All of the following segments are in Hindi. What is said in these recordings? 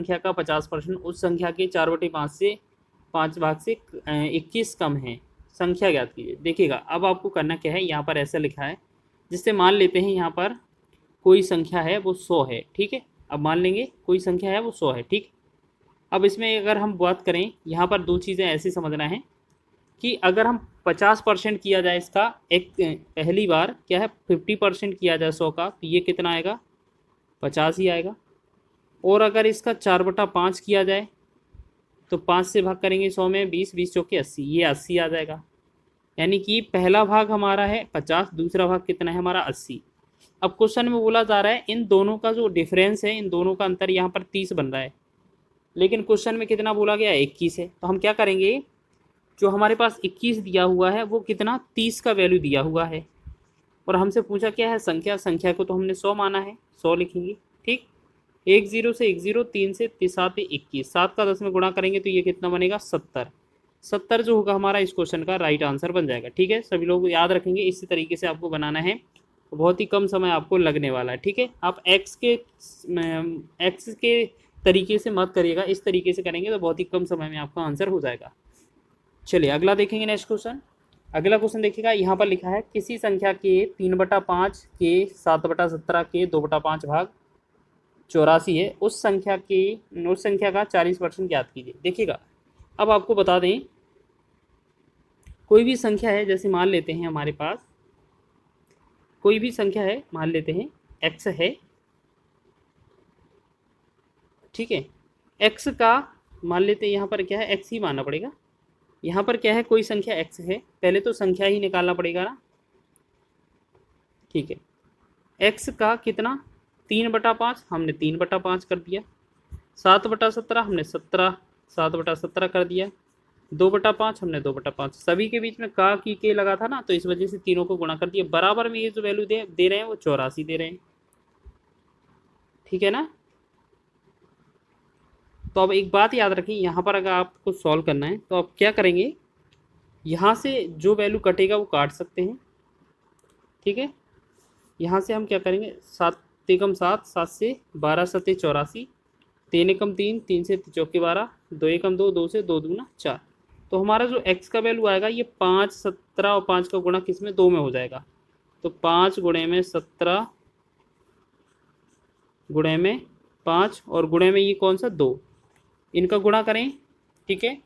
संख्या का 50% उस संख्या के 4/5 से 5 भाग से 21 कम है, संख्या ज्ञात कीजिए। देखिएगा अब आपको करना क्या है, यहाँ पर ऐसा लिखा है, जिससे मान लेते हैं यहाँ पर कोई संख्या है वो 100 है, ठीक है। अब मान लेंगे कोई संख्या है वो 100 है, ठीक। अब इसमें अगर हम बात करें, यहाँ पर दो चीज़ें ऐसे समझना है कि अगर हम 50% किया जाए इसका, एक पहली बार क्या है 50% किया जाए 100 का, तो ये कितना आएगा 50 ही आएगा। और अगर इसका 4/5 किया जाए तो 5 से भाग करेंगे 100 में, 20 20 चौके 80, ये 80 आ जाएगा। यानी कि पहला भाग हमारा है 50, दूसरा भाग कितना है हमारा 80। अब क्वेश्चन में बोला जा रहा है इन दोनों का जो डिफरेंस है, इन दोनों का अंतर यहाँ पर 30 बन रहा है, लेकिन क्वेश्चन में कितना बोला गया 21 है। तो हम क्या करेंगे, जो हमारे पास 21 दिया हुआ है वो कितना 30 का वैल्यू दिया हुआ है, और हमसे पूछा क्या है संख्या, संख्या को तो हमने 100 माना है, 100 लिखेंगे, ठीक। 10 से 10, 3 से 7 21, 7 का 10 में गुणा करेंगे तो ये कितना बनेगा 70। 70 जो होगा हमारा इस क्वेश्चन का राइट आंसर बन जाएगा, ठीक है। सभी लोग याद रखेंगे, इसी तरीके से आपको बनाना है, बहुत ही कम समय आपको लगने वाला है, ठीक है। आप एक्स के तरीके से मत करिएगा, इस तरीके से करेंगे तो बहुत ही कम समय में आपका आंसर हो जाएगा। चलिए अगला देखेंगे, नेक्स्ट क्वेश्चन। अगला क्वेश्चन देखिएगा, यहाँ पर लिखा है किसी संख्या के 3/5 के 7/17 के 2/5 भाग 84 है, उस संख्या का 40% ज्ञात कीजिए। देखिएगा अब आपको बता दें, कोई भी संख्या है, जैसे मान लेते हैं हमारे पास कोई भी संख्या है, मान लेते हैं x है, ठीक है। x का मान लेते हैं यहाँ पर क्या है, x ही मानना पड़ेगा। यहाँ पर क्या है, कोई संख्या x है, पहले तो संख्या ही निकालना पड़ेगा ना, ठीक है। x का कितना 3/5, हमने 3/5 कर दिया। 7/17 हमने 7/17 कर दिया। 2/5 हमने 2/5, सभी के बीच में का की के लगा था ना, तो इस वजह से तीनों को गुणा कर दिया। बराबर में ये जो वैल्यू दे रहे हैं वो 84 दे रहे हैं, ठीक है ना। तो अब एक बात याद रखें, यहाँ पर अगर आपको सॉल्व करना है तो आप क्या करेंगे, यहाँ से जो वैल्यू कटेगा वो काट सकते हैं, ठीक है। यहाँ से हम क्या करेंगे, 7 एकम 7, 7 से 12 7 84, 3 एकम 3, 3 से चौके 12, 2 एकम 2, 2 से 2 दूना 4। तो हमारा जो x का वैल्यू आएगा ये 5 17 और 5 का गुणा किस में 2 में हो जाएगा, तो 5 गुणे में 17 गुणे में 5 और गुणे में ये कौन सा 2, इनका गुणा करें, ठीक है।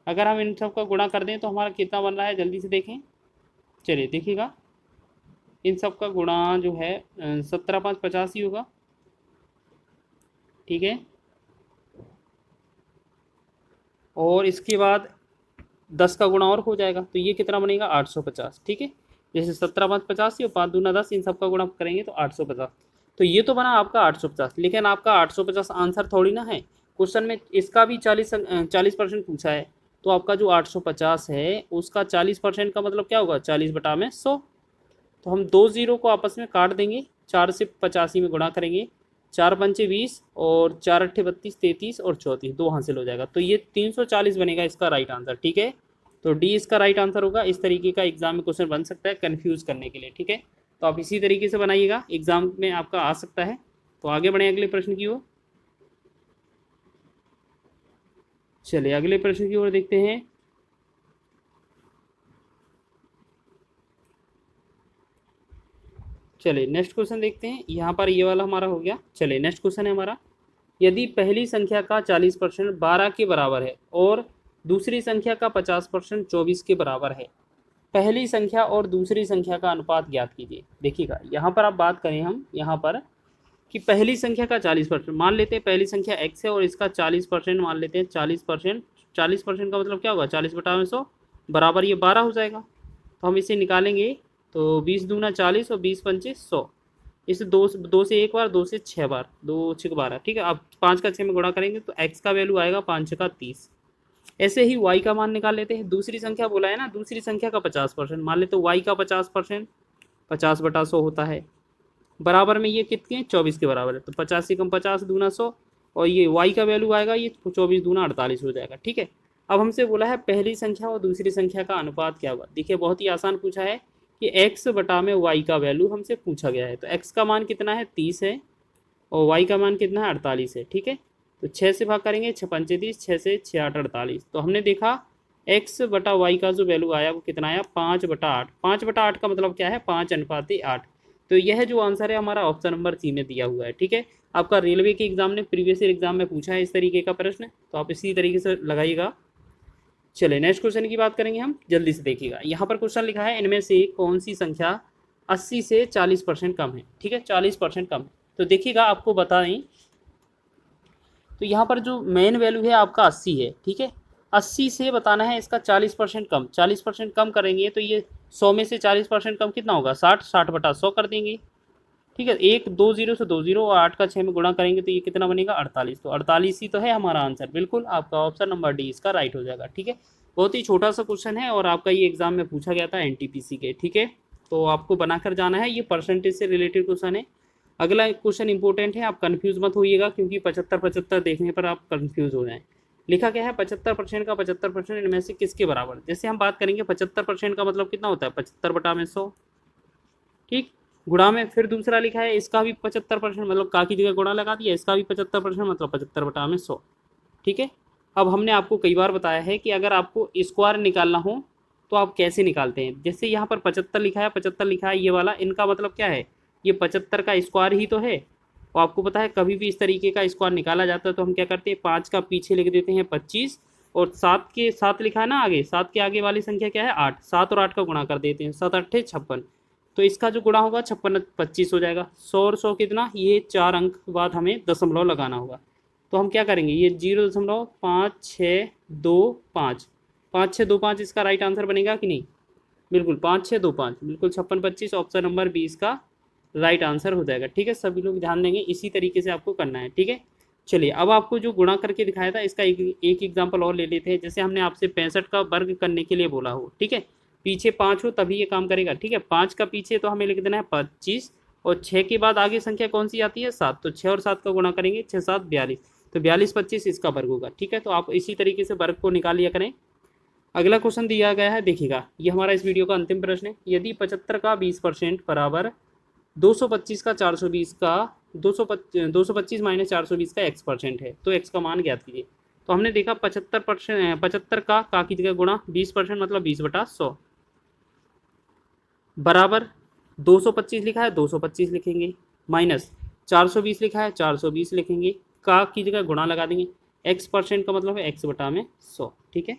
अगर हम इन सब का गुणा कर दें तो हमारा कितना बन रहा है, जल्दी से देखें। चलिए देखिएगा, इन सब का गुणा जो है 17 5 50 ही होगा, ठीक है। और इसके बाद 10 का गुणा और हो जाएगा, तो ये कितना बनेगा 850, ठीक है। जैसे 17 5 85 और 5 दूना 10, इन सब का गुणा करेंगे तो 850। तो ये तो बना आपका 850, लेकिन आपका 850 आंसर थोड़ी ना है, क्वेश्चन में इसका भी 40% पूछा है। तो आपका जो 850 है उसका 40% का मतलब क्या होगा, 40/100। तो हम 2 0 को आपस में काट देंगे, 4 से 85 में गुणा करेंगे, 4 पंचे 20 और 4 अट्ठे 32, 33 और 34, 2 हासिल हो जाएगा। तो ये 340 बनेगा इसका राइट आंसर, ठीक है। तो डी इसका राइट आंसर होगा। इस तरीके का एग्जाम में क्वेश्चन बन सकता है कंफ्यूज करने के लिए, ठीक है। तो आप इसी तरीके से बनाइएगा, एग्जाम में आपका आ सकता है। तो आगे बढ़े अगले प्रश्न की ओर। चलिए अगले प्रश्न की ओर देखते हैं। चलिए नेक्स्ट क्वेश्चन देखते हैं, यहाँ पर ये वाला हमारा हो गया। चलिए नेक्स्ट क्वेश्चन है हमारा, यदि पहली संख्या का 40% 12 के बराबर है और दूसरी संख्या का 50% 24 के बराबर है, पहली संख्या और दूसरी संख्या का अनुपात ज्ञात कीजिए। देखिएगा यहाँ पर आप बात करें, हम यहाँ पर कि पहली संख्या का 40% मान लेते हैं, पहली संख्या x है और इसका 40% मान लेते हैं। 40% 40% का मतलब क्या होगा, 40/100 बराबर ये 12 हो जाएगा। तो हम इसे निकालेंगे तो 20 दूना 40 और 20 पंचे 100, इसे 2 से एक बार, 2 से 6 बार, 2 6 12, ठीक है। अब 5 का 6 में गुणा करेंगे तो x का वैल्यू आएगा 5 का 30। ऐसे ही y का मान निकाल लेते हैं। दूसरी संख्या बोला है ना, दूसरी संख्या का 50% मान लेते, तो y का 50% 50/100 होता है, बराबर में ये कितने 24 के बराबर है। तो 50 से कम 50 दूना 100, और ये y का वैल्यू आएगा ये 24 दूना 48 हो जाएगा, ठीक है। अब हमसे बोला है पहली संख्या और दूसरी संख्या का अनुपात क्या हुआ। देखिए बहुत ही आसान पूछा है कि x बटा में y का वैल्यू हमसे पूछा गया है। तो x का मान कितना है 30 है, और y का मान कितना है 48 है, ठीक है। तो 6 से भाग करेंगे, 6 पंचे 30, 6 से 6 8 48। तो हमने देखा x बटा वाई का जो वैल्यू आया वो कितना आया 5/8। 5/8 का मतलब क्या है 5:8। तो यह जो आंसर है हमारा ऑप्शन नंबर सी में दिया हुआ है, ठीक है। आपका रेलवे के एग्जाम ने प्रीवियस ईयर एग्जाम में पूछा है इस तरीके का प्रश्न, तो आप इसी तरीके से लगाइएगा। चलिए नेक्स्ट क्वेश्चन की बात करेंगे हम, जल्दी से देखिएगा। यहाँ पर क्वेश्चन लिखा है इनमें से कौन सी संख्या 80 से 40% कम है, ठीक है, 40% कम है। तो देखिएगा आपको बता दें, तो यहाँ पर जो मेन वैल्यू है आपका 80 है, ठीक है। 80 से बताना है इसका 40% कम, 40% कम करेंगे तो ये 100 में से 40% कम कितना होगा 60, 60/100 कर देंगे, ठीक है। एक 2 जीरो से 2 जीरो और 8 का 6 में गुणा करेंगे तो ये कितना बनेगा 48। तो 48 ही तो है हमारा आंसर, बिल्कुल आपका ऑप्शन नंबर डी इसका राइट हो जाएगा, ठीक है। बहुत ही छोटा सा क्वेश्चन है और आपका ये एग्जाम में पूछा गया था एनटीपीसी के, ठीक है। तो आपको बनाकर जाना है, ये परसेंटेज से रिलेटेड क्वेश्चन है। अगला क्वेश्चन इंपॉर्टेंट है, आप कंफ्यूज मत होइएगा क्योंकि 75-75 देखने पर आप कंफ्यूज हो जाएं। लिखा क्या है 75% का 75% इनमें से किसके बराबर। जैसे हम बात करेंगे 75% का मतलब कितना होता है 75/100, ठीक। गुणा में फिर दूसरा लिखा है इसका भी 75% मतलब का की जगह गुणा लगा दिया, इसका भी 75% मतलब 75/100, ठीक है। अब हमने आपको कई बार बताया है कि अगर आपको स्क्वायर निकालना हो तो आप कैसे निकालते हैं। जैसे यहाँ पर 75 लिखा है, 75 लिखा है, ये वाला इनका मतलब क्या है ये 75 का स्क्वायर ही तो है। और आपको पता है कभी भी इस तरीके का स्क्वायर निकाला जाता है तो हम क्या करते हैं 5 का पीछे लिख देते हैं 25 और 7 के साथ लिखा है ना आगे, 7 के आगे वाली संख्या क्या है 8, 7 और 8 का गुणा कर देते हैं, 7 8 56। तो इसका जो गुणा होगा 56 25 हो जाएगा। 100 और 100 कितना, ये 4 अंक बाद हमें दशमलव लगाना होगा। तो हम क्या करेंगे ये 0.5625, 5625 इसका राइट आंसर बनेगा कि नहीं, बिल्कुल 5625, बिल्कुल 56 25 ऑप्शन नंबर 20 का राइट आंसर हो जाएगा, ठीक है। सभी लोग ध्यान देंगे, इसी तरीके से आपको करना है, ठीक है। चलिए अब आपको जो गुणा करके दिखाया था इसका एक एग्जाम्पल और ले लेते हैं। जैसे हमने आपसे 65 का वर्ग करने के लिए बोला हो, ठीक है, पीछे 5 हो तभी ये काम करेगा, ठीक है। 5 का पीछे तो हमें लिख देना है 25 और 6 के बाद आगे संख्या कौन सी आती है 7, तो 6 और 7 का गुणा करेंगे 6 7 42, तो 42 25 इसका वर्ग होगा, ठीक है। तो आप इसी तरीके से वर्ग को निकाल लिया करें। अगला क्वेश्चन दिया गया है, देखिएगा ये हमारा इस वीडियो का अंतिम प्रश्न है। यदि 75 का 20% बराबर 225 का 420 का 225 माइनस 420 का x% है तो x का मान ज्ञात कीजिए। तो हमने देखा 75% 75 का की जगह गुणा 20% मतलब 20/100 बराबर 225 लिखा है 225 लिखेंगे, माइनस 420 लिखा है 420 लिखेंगे, का की जगह गुणा लगा देंगे, x% का मतलब है x/100, ठीक है।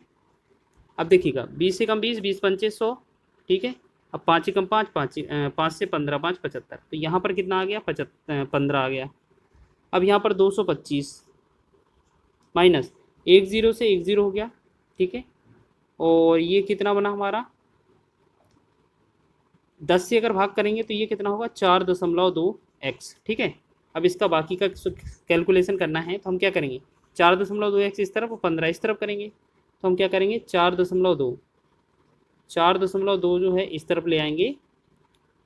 अब देखिएगा 20 से कम 20, 20 पंचे 100, ठीक है। अब 5 से कम 5, 5 से 15, 5 75, तो यहाँ पर कितना आ गया 15 आ गया। अब यहाँ पर 225 माइनस 1 0 से 1 0 हो गया, ठीक है। और ये कितना बना हमारा 10 से अगर भाग करेंगे तो ये कितना होगा 4.2x, ठीक है। अब इसका बाकी का कैलकुलेशन करना है तो हम क्या करेंगे 4.2x इस तरफ और 15 इस तरफ करेंगे। तो हम क्या करेंगे 4.2 जो है इस तरफ ले आएंगे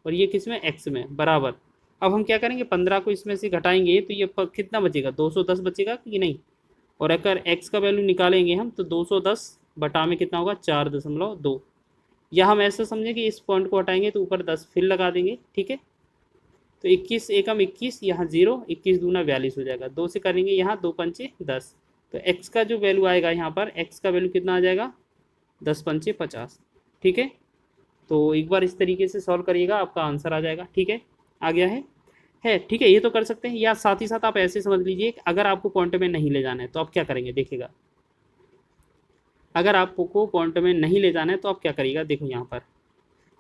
और ये किस में x में बराबर। अब हम क्या करेंगे 15 को इसमें से घटाएंगे तो ये कितना बचेगा 210 बचेगा कि नहीं। और अगर x का वैल्यू निकालेंगे हम तो 210 बटा में कितना होगा 4.2, या हम ऐसा समझें कि इस पॉइंट को हटाएंगे तो ऊपर 10 फिर लगा देंगे, ठीक है। तो 21 एकम 21, यहाँ 0, 21 दूना 42 हो जाएगा, 2 से करेंगे यहाँ 2 पंचे 10। तो x का जो वैल्यू आएगा यहाँ पर x का वैल्यू कितना आ जाएगा 10 पंचे 50, ठीक है। तो एक बार इस तरीके से सॉल्व करिएगा आपका आंसर आ जाएगा, ठीक है। आ गया है ठीक है, ये तो कर सकते हैं। या साथ ही साथ आप ऐसे समझ लीजिए अगर आपको पॉइंट में नहीं ले जाना है तो आप क्या करेंगे, देखिएगा अगर आपको पॉइंट में नहीं ले जाना है तो आप क्या करिएगा। देखो यहाँ पर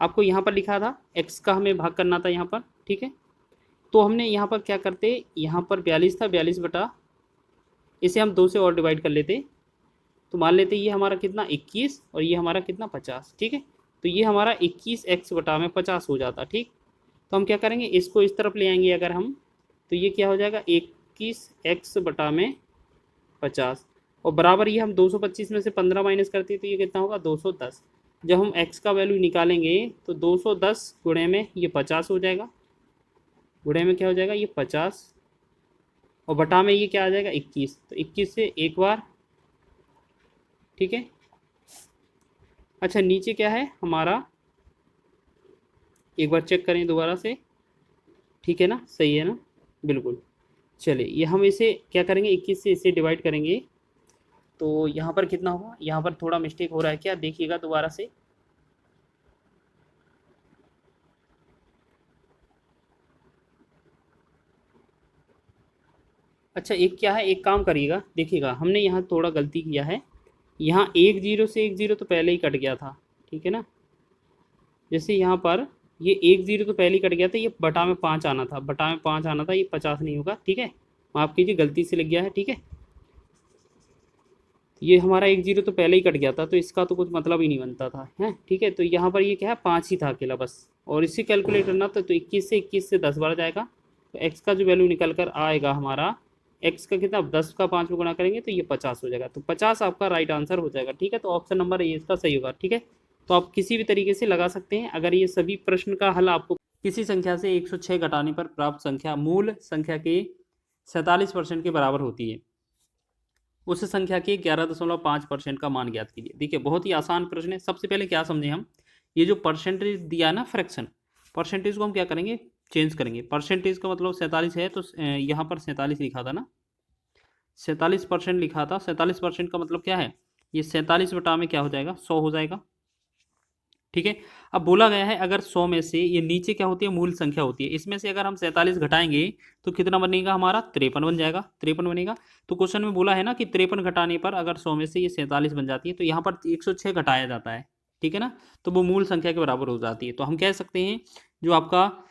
आपको यहाँ पर लिखा था x का हमें भाग करना था यहाँ पर, ठीक है। तो हमने यहाँ पर क्या करते, यहाँ पर 42 था, 42 बटा इसे हम 2 से और डिवाइड कर लेते तो मान लेते ये हमारा कितना 21 और ये हमारा कितना 50, ठीक है। तो ये हमारा 21x बटा में 50 हो जाता, ठीक। तो हम क्या करेंगे इसको इस तरफ ले आएंगे अगर हम, तो ये क्या हो जाएगा 21x बटा में 50 और बराबर ये हम 225 में से 15 माइनस करते हैं तो ये कितना होगा 210। जब हम x का वैल्यू निकालेंगे तो 210 गुणे में ये 50 हो जाएगा, गुणे में क्या हो जाएगा ये 50 और बटा में ये क्या आ जाएगा 21, तो 21 से एक बार, ठीक है। अच्छा नीचे क्या है हमारा, एक बार चेक करें दोबारा से, ठीक है ना, सही है ना, बिल्कुल। चलिए ये हम इसे क्या करेंगे, 21 से इसे डिवाइड करेंगे तो यहाँ पर कितना होगा, यहाँ पर थोड़ा मिस्टेक हो रहा है क्या, देखिएगा दोबारा से। अच्छा एक क्या है, एक काम करिएगा, देखिएगा हमने यहाँ थोड़ा गलती किया है, यहाँ एक जीरो से एक जीरो तो पहले ही कट गया था, ठीक है ना। जैसे यहाँ पर ये एक जीरो तो पहले ही कट गया था, ये बटा में 5 आना था, बटा में 5 आना था, ये 50 नहीं होगा, ठीक है, माफ़ कीजिए गलती से लग गया है, ठीक है। ये हमारा एक जीरो तो पहले ही कट गया था, तो इसका तो कुछ मतलब ही नहीं बनता था, है ठीक है। तो यहाँ पर ये क्या है, 5 ही था अकेला बस, और इसी कैलकुलेट करना था, तो 21 से 10 बार जाएगा, तो एक्स का जो वैल्यू निकल कर आएगा हमारा, एक्स का कितना, 10 का 5 में गुणा करेंगे तो ये 50 हो जाएगा, तो 50 आपका राइट आंसर हो जाएगा, ठीक है। तो ऑप्शन नंबर ए इसका सही होगा, ठीक है। तो आप किसी भी तरीके से लगा सकते हैं। अगर ये सभी प्रश्न का हल आपको किसी संख्या से 106 घटाने पर प्राप्त संख्या मूल संख्या के 47% के बराबर होती है, उस संख्या के 11.5% का मान ज्ञात कीजिए। देखिए बहुत ही आसान प्रश्न है। सबसे पहले क्या समझे हम, ये जो परसेंटेज दिया है ना, फ्रैक्शन, परसेंटेज को हम क्या करेंगे, चेंज करेंगे। परसेंटेज का मतलब 47 है, तो यहाँ पर 47 लिखा था ना, 47% लिखा था, 47% का मतलब क्या है, ये 47 बटा में क्या हो जाएगा, 100 हो जाएगा, ठीक है। अब बोला गया है अगर 100 में से, ये नीचे क्या होती है, मूल संख्या होती है, इसमें से अगर हम 47 घटाएंगे तो कितना बनेगा हमारा, 53 बन जाएगा, 53 बनेगा। तो क्वेश्चन में बोला है ना कि 53 घटाने पर अगर 100 में से ये 47 बन जाती है, तो यहाँ पर 106 घटाया जाता है, ठीक है ना, तो वो मूल संख्या के बराबर हो जाती है। तो हम कह सकते हैं जो आपका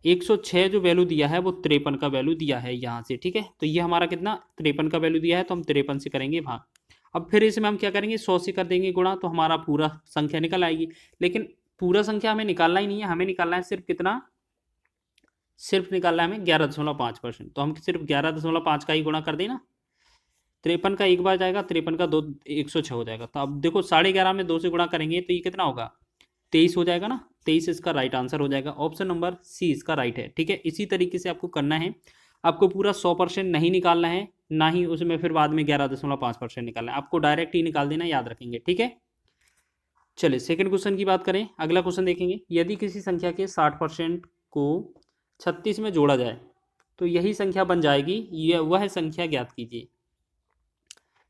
106 जो वैल्यू दिया है वो 53 का वैल्यू दिया है यहाँ से, ठीक है। तो ये हमारा कितना, 53 का वैल्यू दिया है, तो हम 53 से करेंगे भाग। अब फिर इसमें हम क्या करेंगे, 100 से कर देंगे गुणा, तो हमारा पूरा संख्या निकल आएगी। लेकिन पूरा संख्या हमें निकालना ही नहीं है, हमें निकालना है सिर्फ कितना, सिर्फ निकालना है हमें 11.5%। तो हम सिर्फ 11.5 का ही गुणा कर देना, 53 का एक बार जाएगा, 53 का दो, 106 हो जाएगा। तो अब देखो 11.5 में 2 से गुणा करेंगे तो ये कितना होगा, 23 हो जाएगा ना, 23 इसका राइट आंसर हो जाएगा। ऑप्शन नंबर सी इसका राइट है, ठीक है। इसी तरीके से आपको करना है, आपको पूरा 100% नहीं निकालना है, ना ही उसमें फिर बाद में 11.5% निकालना है, आपको डायरेक्ट ही निकाल देना, याद रखेंगे, ठीक है। चलिए सेकंड क्वेश्चन की बात करें, अगला क्वेश्चन देखेंगे। यदि किसी संख्या के 60% को 36 में जोड़ा जाए तो यही संख्या बन जाएगी, यह वह संख्या ज्ञात कीजिए।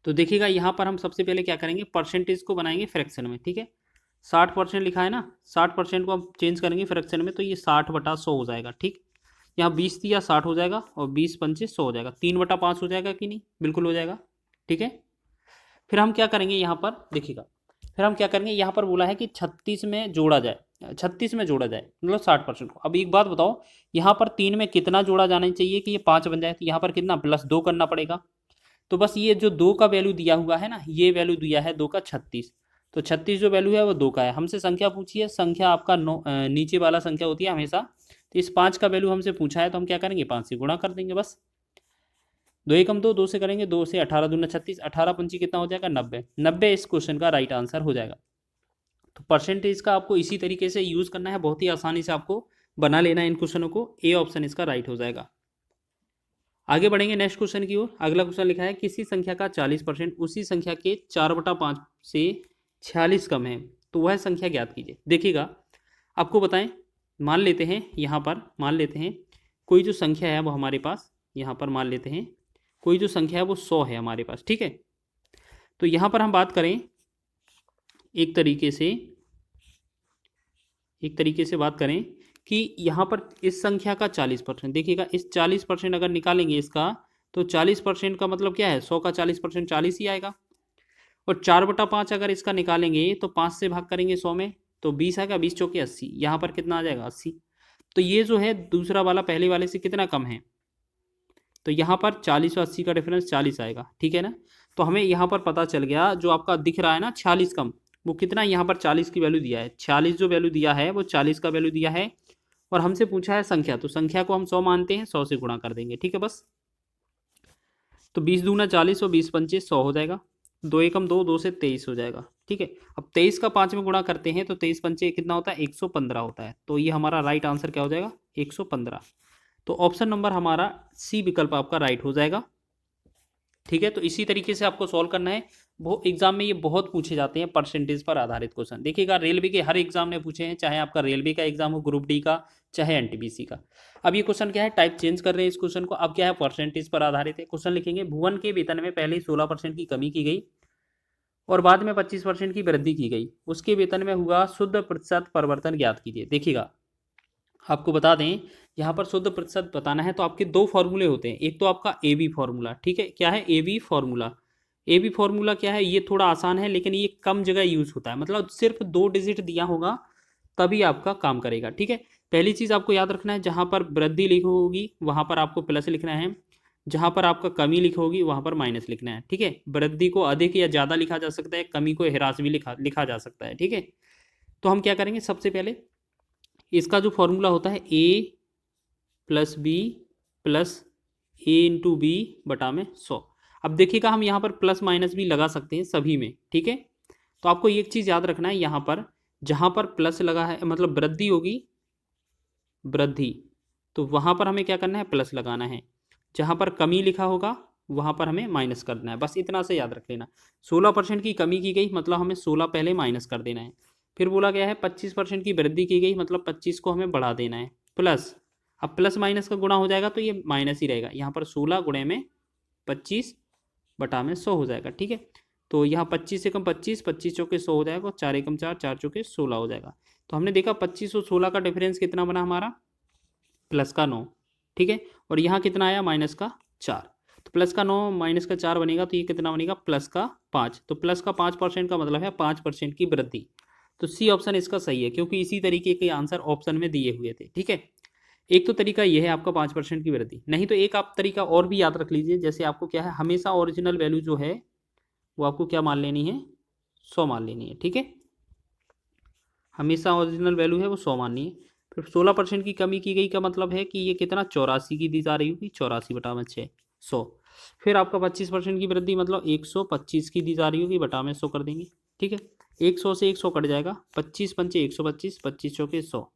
तो देखिएगा यहाँ पर हम सबसे पहले क्या करेंगे, परसेंटेज को बनाएंगे फ्रैक्शन में, ठीक है। 60% लिखा है ना, 60% को हम चेंज करेंगे फ्रैक्शन में, तो ये 60/100 हो जाएगा, ठीक। यहाँ 20 दिया 60 हो जाएगा, और 20×5 100 हो जाएगा, 3/5 हो जाएगा कि नहीं, बिल्कुल हो जाएगा, ठीक है। फिर हम क्या करेंगे यहाँ पर, देखिएगा फिर हम क्या करेंगे, यहाँ पर बोला है कि 36 में जोड़ा जाए, 36 में जोड़ा जाए मतलब 60% को। अब एक बात बताओ, यहाँ पर 3 में कितना जोड़ा जाना चाहिए कि ये 5 बन जाए, तो यहाँ पर कितना +2 करना पड़ेगा। तो बस ये जो 2 का वैल्यू दिया हुआ है ना, ये वैल्यू दिया है 2 का 36, तो 36 जो वैल्यू है वो 2 का है। हमसे संख्या पूछी है, संख्या आपका नीचे वाला संख्या होती है हमेशा, तो इस 5 का वैल्यू हमसे पूछा है, तो हम क्या करेंगे, 5 से गुणा कर देंगे बस। 2 एकम 2, 2 से करेंगे, 2 से 18 दूना 36, 18×5 कितना हो जाएगा, 90, 90 इस क्वेश्चन का राइट आंसर हो जाएगा। तो परसेंटेज का आपको इसी तरीके से यूज़ करना है, बहुत ही आसानी से आपको बना लेना है इन क्वेश्चनों को, ए ऑप्शन इसका राइट हो जाएगा। आगे बढ़ेंगे नेक्स्ट क्वेश्चन की ओर। अगला क्वेश्चन लिखा है, किसी संख्या का 40% उसी संख्या के 4/5 से 46 कम है, तो वह संख्या ज्ञात कीजिए। देखिएगा आपको बताएं, मान लेते हैं यहाँ पर, मान लेते हैं कोई जो संख्या है वो हमारे पास, यहाँ पर मान लेते हैं कोई जो संख्या है वो 100 है हमारे पास, ठीक है। तो यहाँ पर हम बात करें एक तरीके से बात करें कि यहाँ पर इस संख्या का 40%, देखिएगा इस 40% अगर निकालेंगे इसका, तो 40% का मतलब क्या है, 100 का 40% 40 ही आएगा। और 4/5 अगर इसका निकालेंगे तो 5 से भाग करेंगे 100 में, तो 20 आएगा, 20 चौके 80, यहाँ पर कितना आ जाएगा, 80। तो ये जो है दूसरा वाला पहले वाले से कितना कम है, तो यहाँ पर 40 और 80 का डिफरेंस 40 आएगा, ठीक है ना। तो हमें यहाँ पर पता चल गया, जो आपका दिख रहा है ना 46 कम, वो कितना, यहाँ पर 40 की वैल्यू दिया है, 46 जो वैल्यू दिया है वो 40 का वैल्यू दिया है, और हमसे पूछा है संख्या, तो संख्या को हम 100 मानते हैं, 100 से गुणा कर देंगे, ठीक है बस। तो 20 दूना 40 और 20×5 100 हो जाएगा, 2 एकम 2, 2 से 23 हो जाएगा, ठीक है। अब 23 का 5 में गुणा करते हैं तो 23×5 कितना होता है, 115 होता है। तो ये हमारा राइट आंसर क्या हो जाएगा, 115। तो ऑप्शन नंबर हमारा सी विकल्प आपका राइट हो जाएगा, ठीक है। तो इसी तरीके से आपको सॉल्व करना है। वो एग्जाम में ये बहुत पूछे जाते हैं परसेंटेज पर आधारित क्वेश्चन। देखिएगा रेलवे के हर एग्जाम ने पूछे हैं, चाहे आपका रेलवे का एग्जाम हो, ग्रुप डी का, चाहे एनटीपीसी का। अब ये क्वेश्चन क्या है, टाइप चेंज कर रहे हैं इस क्वेश्चन को। अब क्या है, परसेंटेज पर आधारित है। क्वेश्चन लिखेंगे, भुवन के वेतन में पहले ही 16% की कमी की गई और बाद में 25% की वृद्धि की गई, उसके वेतन में हुआ शुद्ध प्रतिशत परिवर्तन ज्ञात कीजिए। देखिएगा, आपको बता दें, यहाँ पर शुद्ध प्रतिशत बताना है तो आपके दो फॉर्मूले होते हैं। एक तो आपका ए बी फॉर्मूला, ठीक है, क्या है A B formula. A B formula क्या है, ये थोड़ा आसान है लेकिन ये कम जगह यूज होता है, मतलब सिर्फ 2 डिजिट दिया होगा तभी आपका काम करेगा, ठीक है। पहली चीज़ आपको याद रखना है, जहाँ पर वृद्धि लिखी होगी वहाँ पर आपको प्लस लिखना है, जहाँ पर आपका कमी लिखी होगी वहाँ पर माइनस लिखना है, ठीक है। वृद्धि को अधिक या ज़्यादा लिखा जा सकता है, कमी को ह्रास भी लिखा जा सकता है, ठीक है। तो हम क्या करेंगे, सबसे पहले इसका जो फॉर्मूला होता है ए प्लस बी प्लस ए इंटू बी बटा में 100। अब देखिएगा, हम यहाँ पर प्लस माइनस भी लगा सकते हैं सभी में, ठीक है। तो आपको एक चीज़ याद रखना है, यहाँ पर जहाँ पर प्लस लगा है मतलब वृद्धि होगी, वृद्धि, तो वहाँ पर हमें क्या करना है, प्लस लगाना है। जहाँ पर कमी लिखा होगा वहाँ पर हमें माइनस करना है, बस इतना से याद रख लेना। 16% की कमी की गई मतलब हमें 16 पहले माइनस कर देना है। फिर बोला गया है 25% की वृद्धि की गई मतलब 25 को हमें बढ़ा देना है, प्लस। अब प्लस माइनस का गुणा हो जाएगा तो ये माइनस ही रहेगा, यहाँ पर 16 गुणे में 25 बटा में 100 हो जाएगा, ठीक है। तो यहाँ 25 एकम 25, 25 चौके 100 हो जाएगा, 4 एकम 4, 4 चौके 16 हो जाएगा। तो हमने देखा 25 और 16 का डिफरेंस कितना बना हमारा, प्लस का 9, ठीक है। और यहाँ कितना आया, माइनस का 4। तो प्लस का 9 माइनस का 4 बनेगा तो ये कितना बनेगा, प्लस का 5। तो प्लस का 5% का मतलब है 5% की वृद्धि। तो सी ऑप्शन इसका सही है, क्योंकि इसी तरीके के आंसर ऑप्शन में दिए हुए थे, ठीक है। एक तो तरीका ये है आपका 5% की वृद्धि, नहीं तो एक आप तरीका और भी याद रख लीजिए। जैसे आपको क्या है, हमेशा ओरिजिनल वैल्यू जो है वो आपको क्या मान लेनी है, 100 मान लेनी है, ठीक है। हमेशा ओरिजिनल वैल्यू है वो 100 माननी है। फिर 16% की कमी की गई का मतलब है कि ये कितना, 84 की दी जा रही होगी, 84 बटा में 6, 100। फिर आपका 25% की वृद्धि मतलब 125 की दी जा रही होगी, बटा में 100 कर देंगे, ठीक है। 100 से 100 कट जाएगा, 25 पंचे 125, 25 चौके 100,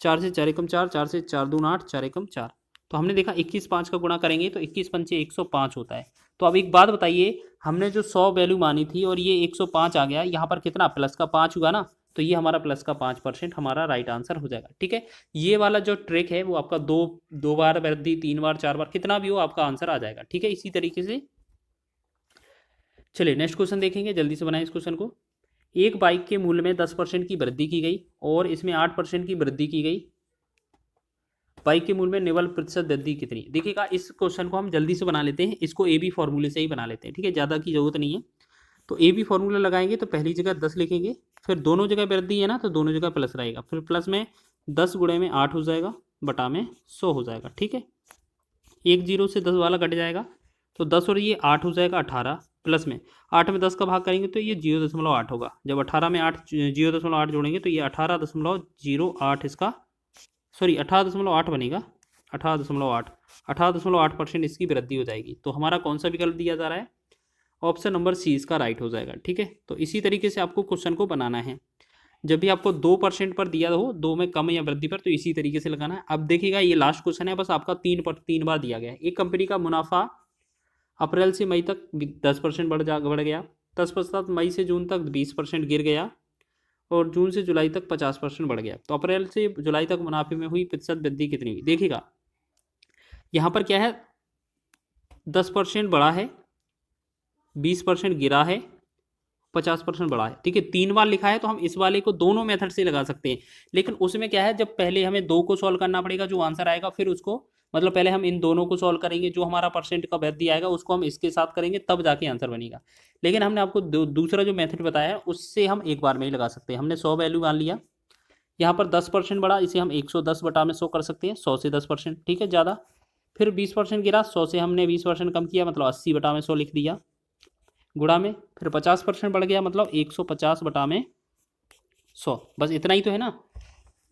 4 से 4 एकम 4, 4 से 4 दून 8, 4 एकम 4। तो हमने देखा 21 5 का गुणा करेंगे तो 21 पंचे 105 होता है। तो अब एक बात बताइए, हमने जो 100 वैल्यू मानी थी और ये 105 आ गया, यहाँ पर कितना प्लस का 5 हुआ ना, तो ये हमारा प्लस का 5% हमारा राइट आंसर हो जाएगा, ठीक है। ये वाला जो ट्रिक है वो आपका दो बार वृद्धि, 3 बार, 4 बार, कितना भी हो आपका आंसर आ जाएगा, ठीक है। इसी तरीके से चलिए नेक्स्ट क्वेश्चन देखेंगे, जल्दी से बनाएं इस क्वेश्चन को। एक बाइक के मूल्य में 10% की वृद्धि की गई और इसमें 8% की वृद्धि की गई, बाइक के मूल्य में निवल प्रतिशत वृद्धि कितनी। देखिएगा, इस क्वेश्चन को हम जल्दी से बना लेते हैं, इसको ए बी फॉर्मूले से ही बना लेते हैं, ठीक है, ज़्यादा की जरूरत नहीं है। तो ए बी फॉर्मूला लगाएंगे तो पहली जगह 10 लिखेंगे, फिर दोनों जगह वृद्धि है ना तो दोनों जगह प्लस रहेगा, फिर प्लस में 10 गुणे में 8 हो जाएगा, बटा में 100 हो जाएगा, ठीक है। एक जीरो से 10 वाला कट जाएगा तो 10 और ये 8 हो जाएगा 18, प्लस में 8 में 10 का भाग करेंगे तो ये 0.8 होगा। जब 18 में 8 0.8 जोड़ेंगे तो ये 18.08 इसका, सॉरी 18.8 बनेगा, 18.8% इसकी वृद्धि हो जाएगी। तो हमारा कौन सा विकल्प दिया जा रहा है, ऑप्शन नंबर सी इसका राइट हो जाएगा, ठीक है। तो इसी तरीके से आपको क्वेश्चन को बनाना है। जब भी आपको 2% पर दिया हो, 2 में कम या वृद्धि पर, तो इसी तरीके से लगाना है। अब देखिएगा, ये लास्ट क्वेश्चन है, बस आपका 3 बार दिया गया है। एक कंपनी का मुनाफा अप्रैल से मई तक 10% बढ़ गया, तत्पश्चात मई से जून तक 20% गिर गया और जून से जुलाई तक 50% बढ़ गया। तो अप्रैल से जुलाई तक मुनाफे में हुई प्रतिशत वृद्धि कितनी हुई। देखिएगा, यहाँ पर क्या है, 10% बढ़ा है, 20% गिरा है, 50% बढ़ा है, ठीक है। 3 बार लिखा है तो हम इस वाले को दोनों मेथड से लगा सकते हैं, लेकिन उसमें क्या है, जब पहले हमें 2 को सॉल्व करना पड़ेगा, जो आंसर आएगा फिर उसको, मतलब पहले हम इन दोनों को सॉल्व करेंगे, जो हमारा परसेंट का वृद्धि आएगा उसको हम इसके साथ करेंगे, तब जाके आंसर बनेगा। लेकिन हमने आपको दूसरा जो मेथड बताया है उससे हम एक बार में ही लगा सकते हैं। हमने 100 वैल्यू मान लिया, यहाँ पर 10% बढ़ा, इसे हम 110 बटा में 100 कर सकते हैं, 100 से 10%, ठीक है, ज़्यादा। फिर 20% गिरा, 100 से हमने 20% कम किया, मतलब 80 बटा में 100 लिख दिया, गुणा में। फिर 50% बढ़ गया, मतलब 150 बटा में 100, बस इतना ही तो है ना।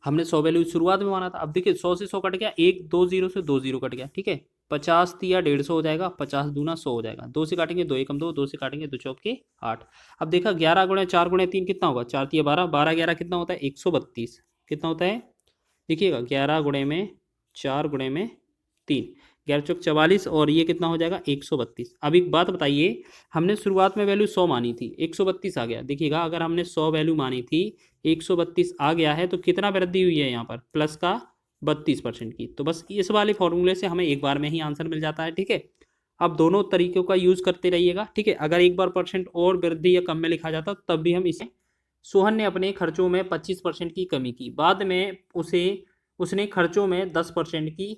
हमने 100 वैल्यू शुरुआत में माना था। अब देखिए 100 से 100 कट गया, 1 2 0 से 2 0 कट गया, ठीक है। 50 दिया 150 हो जाएगा, 50 दूना 100 हो जाएगा, 2 से काटेंगे 2 एकम 2, 2 से काटेंगे 2 चौके 8। अब देखा 11 गुणे 4 गुणे 3 कितना होगा, 4 3 12, 12 11 कितना होता है, 132 कितना होता है। देखिएगा 11 गुणे में 4 गुणे में 3, 11 चौक 44 और ये कितना हो जाएगा 132। अब एक बात बताइए, हमने शुरुआत में वैल्यू 100 मानी थी, 132 आ गया। देखिएगा अगर हमने 100 वैल्यू मानी थी, 132 आ गया है, तो कितना वृद्धि हुई है यहाँ पर, प्लस का 32% की। तो बस इस वाले फॉर्मूले से हमें एक बार में ही आंसर मिल जाता है, ठीक है। अब दोनों तरीकों का यूज़ करते रहिएगा, ठीक है। अगर एक बार परसेंट और वृद्धि या कम में लिखा जाता तब भी हम इसे, सोहन ने अपने खर्चों में 25% की कमी की, बाद में उसने खर्चों में 10% की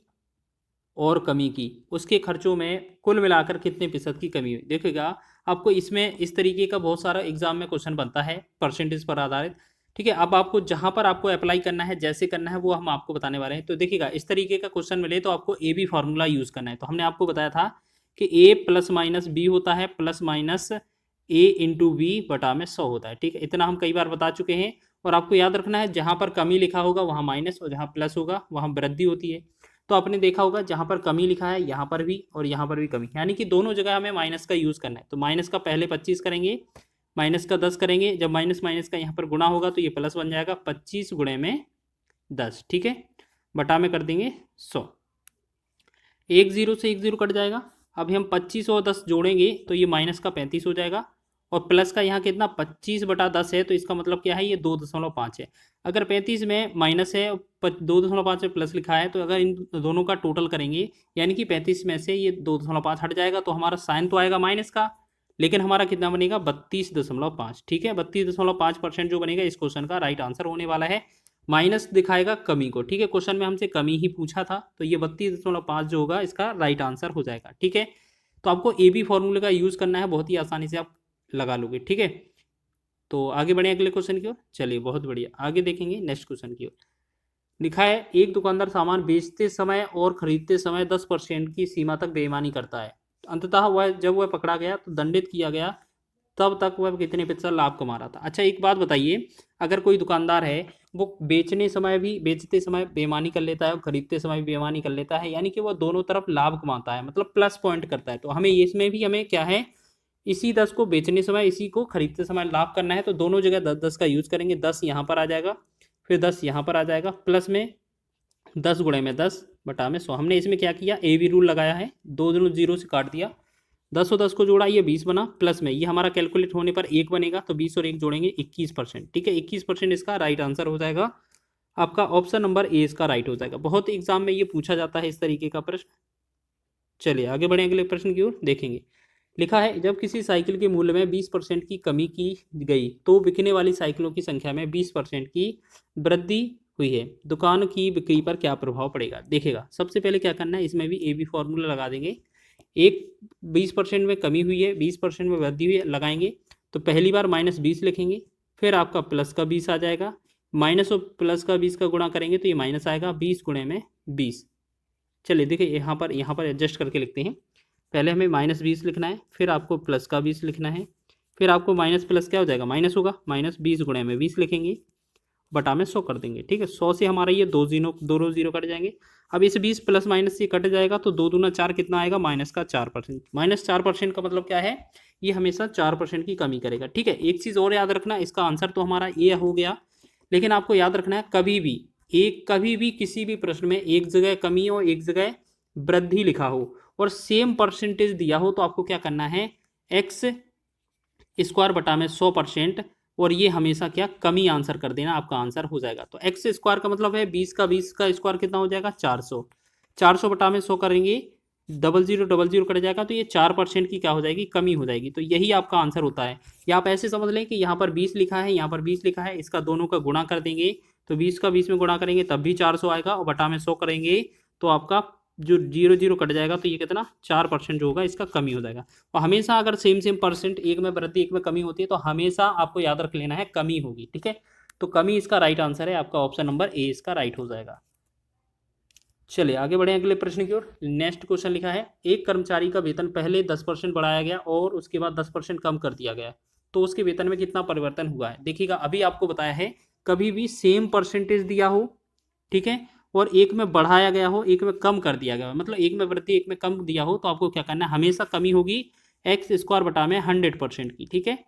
और कमी की, उसके खर्चों में कुल मिलाकर कितने प्रतिशत की कमी हुई। देखिएगा आपको इसमें इस तरीके का बहुत सारा एग्जाम में क्वेश्चन बनता है परसेंटेज पर आधारित, ठीक है। अब आपको जहां पर आपको अप्लाई करना है, जैसे करना है, वो हम आपको बताने वाले हैं। तो देखिएगा इस तरीके का क्वेश्चन मिले तो आपको ए बी फार्मूला यूज करना है। तो हमने आपको बताया था कि ए प्लस माइनस बी होता है, प्लस माइनस ए इंटू बी बटा में 100 होता है, ठीक है। इतना हम कई बार बता चुके हैं। और आपको याद रखना है जहां पर कमी लिखा होगा वहां माइनस, और जहां प्लस होगा वहां वृद्धि होती है। तो आपने देखा होगा जहां पर कमी लिखा है यहाँ पर भी और यहाँ पर भी कमी, यानी कि दोनों जगह हमें माइनस का यूज करना है। तो माइनस का पहले 25 करेंगे, माइनस का 10 करेंगे, जब माइनस माइनस का यहाँ पर गुणा होगा तो ये प्लस बन जाएगा, 25 गुणे में 10, ठीक है। बटा में कर देंगे 100, एक जीरो से एक जीरो कट जाएगा। अभी हम 25 और 10 जोड़ेंगे तो ये माइनस का 35 हो जाएगा, और प्लस का यहाँ कितना 25 बटा 10 है, तो इसका मतलब क्या है, ये 2.5 है। अगर 35 में माइनस है, 2.5 में प्लस लिखा है, तो अगर इन दोनों का टोटल करेंगे, यानी कि 35 में से ये 2.5 हट जाएगा, तो हमारा साइन तो आएगा माइनस का, लेकिन हमारा कितना बनेगा 32.5, ठीक है। 32.5% जो बनेगा इस क्वेश्चन का राइट आंसर होने वाला है। माइनस दिखाएगा कमी को, ठीक है। क्वेश्चन में हमसे कमी ही पूछा था, तो ये 32.5 जो होगा इसका राइट आंसर हो जाएगा, ठीक है। तो आपको ए बी फॉर्मूले का यूज करना है, बहुत ही आसानी से आप लगा लोगे, ठीक है। तो आगे बढ़े अगले क्वेश्चन की ओर। चलिए बहुत बढ़िया, आगे देखेंगे नेक्स्ट क्वेश्चन की ओर। लिखा है एक दुकानदार सामान बेचते समय और खरीदते समय 10% की सीमा तक बेईमानी करता है, अंततः जब वह पकड़ा गया तो दंडित किया गया, तब तक वह कितने प्रतिशत लाभ कमा रहा था। अच्छा एक बात बताइए, अगर कोई दुकानदार है वो बेचते समय बेईमानी कर लेता है और खरीदते समय भी बेईमानी कर लेता है, यानी कि वो दोनों तरफ लाभ कमाता है, मतलब प्लस पॉइंट करता है, तो हमें इसमें भी हमें क्या है, इसी 10 को बेचने समय इसी को खरीदते समय लाभ करना है। तो दोनों जगह 10-10 का यूज करेंगे, 10 यहाँ पर आ जाएगा, फिर 10 यहाँ पर आ जाएगा, प्लस में 10 गुणे में 10 बटा में 100। हमने इसमें क्या किया, ए बी रूल लगाया है, दो दोनों जीरो से काट दिया, 10 और 10 को जोड़ा, ये 20 बना, प्लस में ये हमारा कैलकुलेट होने पर 1 बनेगा, तो 20 और 1 जोड़ेंगे 21%, ठीक है। 21% इसका राइट आंसर हो जाएगा, आपका ऑप्शन नंबर ए इसका राइट हो जाएगा। बहुत एग्जाम में ये पूछा जाता है इस तरीके का प्रश्न। चलिए आगे बढ़े अगले प्रश्न की ओर देखेंगे। लिखा है जब किसी साइकिल के मूल्य में 20% की कमी की गई तो बिकने वाली साइकिलों की संख्या में 20% की वृद्धि हुई है, दुकान की बिक्री पर क्या प्रभाव पड़ेगा। देखेगा सबसे पहले क्या करना है, इसमें भी ए बी फॉर्मूला लगा देंगे। एक 20% में कमी हुई है, 20% में वृद्धि हुई है, लगाएंगे तो पहली बार -20 लिखेंगे, फिर आपका प्लस का 20 आ जाएगा, माइनस और प्लस का 20 का गुणा करेंगे तो ये माइनस आएगा, 20 गुणे में 20। चलिए देखिए यहाँ पर एडजस्ट करके लिखते हैं। पहले हमें -20 लिखना है, फिर आपको प्लस का 20 लिखना है, फिर आपको माइनस प्लस क्या हो जाएगा, माइनस होगा, -20 गुणे में 20 लिखेंगे, बटा में 100 कर देंगे, ठीक है। 100 से हमारा ये दो जीरो कट जाएंगे। अब इस 20 प्लस माइनस से कट जाएगा तो 2 दूना 4 कितना आएगा, -4%। -4% का मतलब क्या है, ये हमेशा 4% की कमी करेगा, ठीक है। एक चीज़ और याद रखना, इसका आंसर तो हमारा ये हो गया, लेकिन आपको याद रखना है कभी भी किसी भी प्रश्न में एक जगह कमी हो एक जगह वृद्धि लिखा हो और सेम परसेंटेज दिया हो तो आपको क्या करना है, एक्स स्क्वायर बटा में 100%, और ये हमेशा क्या कमी आंसर कर देना, आपका आंसर हो जाएगा। तो एक्स स्क्वायर का मतलब है 20 का स्क्वायर कितना हो जाएगा, 400, 400 बटा में 100 करेंगे, 0000 कट जाएगा, तो ये 4% की क्या हो जाएगी, कमी हो जाएगी। तो यही आपका आंसर होता है। या आप ऐसे समझ लें कि यहाँ पर 20 लिखा है, यहाँ पर 20 लिखा है, इसका दोनों का गुणा कर देंगे, तो 20 का 20 में गुणा करेंगे तब भी 400 आएगा, और बटा में 100 करेंगे तो आपका जो 00 कट जाएगा, तो ये कितना 4% जो होगा इसका कमी हो जाएगा। और हमेशा अगर सेम परसेंट, एक में वृद्धि एक में कमी होती है, तो हमेशा आपको याद रख लेना है कमी होगी, ठीक है। तो कमी इसका राइट आंसर है, आपका ऑप्शन नंबर ए इसका राइट हो जाएगा। चलिए आगे बढ़े अगले प्रश्न की ओर। नेक्स्ट क्वेश्चन लिखा है एक कर्मचारी का वेतन पहले 10% बढ़ाया गया और उसके बाद 10% कम कर दिया गया, तो उसके वेतन में कितना परिवर्तन हुआ है। देखिएगा अभी आपको बताया है कभी भी सेम परसेंटेज दिया हो, ठीक है, और एक में बढ़ाया गया हो एक में कम कर दिया गया हो, मतलब एक में वृद्धि एक में कम दिया हो, तो आपको क्या करना है, हमेशा कमी होगी एक्स स्क्वायर बटा में 100% की, ठीक है।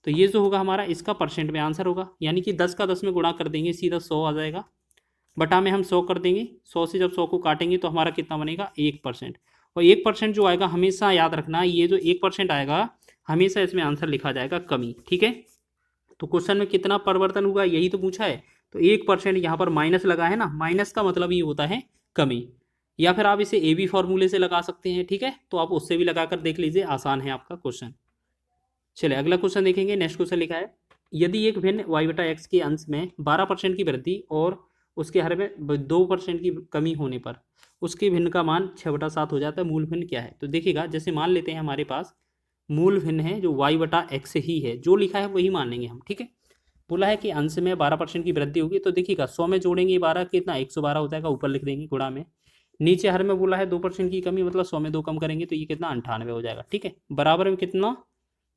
तो ये जो होगा हमारा इसका परसेंट में आंसर होगा, यानी कि 10 का 10 में गुणा कर देंगे सीधा 100 आ जाएगा, बटा में हम 100 कर देंगे, 100 से जब 100 को काटेंगे तो हमारा कितना बनेगा 1%। और 1% जो आएगा हमेशा याद रखना, ये जो 1% आएगा हमेशा इसमें आंसर लिखा जाएगा कमी, ठीक है। तो क्वेश्चन में कितना परिवर्तन हुआ यही तो पूछा है, तो 1% यहाँ पर माइनस लगा है ना, माइनस का मतलब ये होता है कमी। या फिर आप इसे ए बी फॉर्मूले से लगा सकते हैं, ठीक है, तो आप उससे भी लगाकर देख लीजिए, आसान है आपका क्वेश्चन। चलिए अगला क्वेश्चन देखेंगे। नेक्स्ट क्वेश्चन लिखा है, यदि एक भिन्न y बटा एक्स के अंश में 12% की वृद्धि और उसके हर में 2% की कमी होने पर उसके भिन्न का मान 6/7 हो जाता है, मूल भिन्न क्या है? तो देखिएगा, जैसे मान लेते हैं हमारे पास मूल भिन्न है जो y बटा एक्स ही है, जो लिखा है वही मान लेंगे हम, ठीक है। बोला है कि अंश में 12% की वृद्धि होगी, तो देखिएगा 100 में जोड़ेंगे 12 कितना 112 हो जाएगा, ऊपर लिख देंगे गुणा में। नीचे हर में बोला है 2% की कमी, मतलब 100 में 2 कम करेंगे तो ये कितना 98 हो जाएगा, ठीक है। बराबर में कितना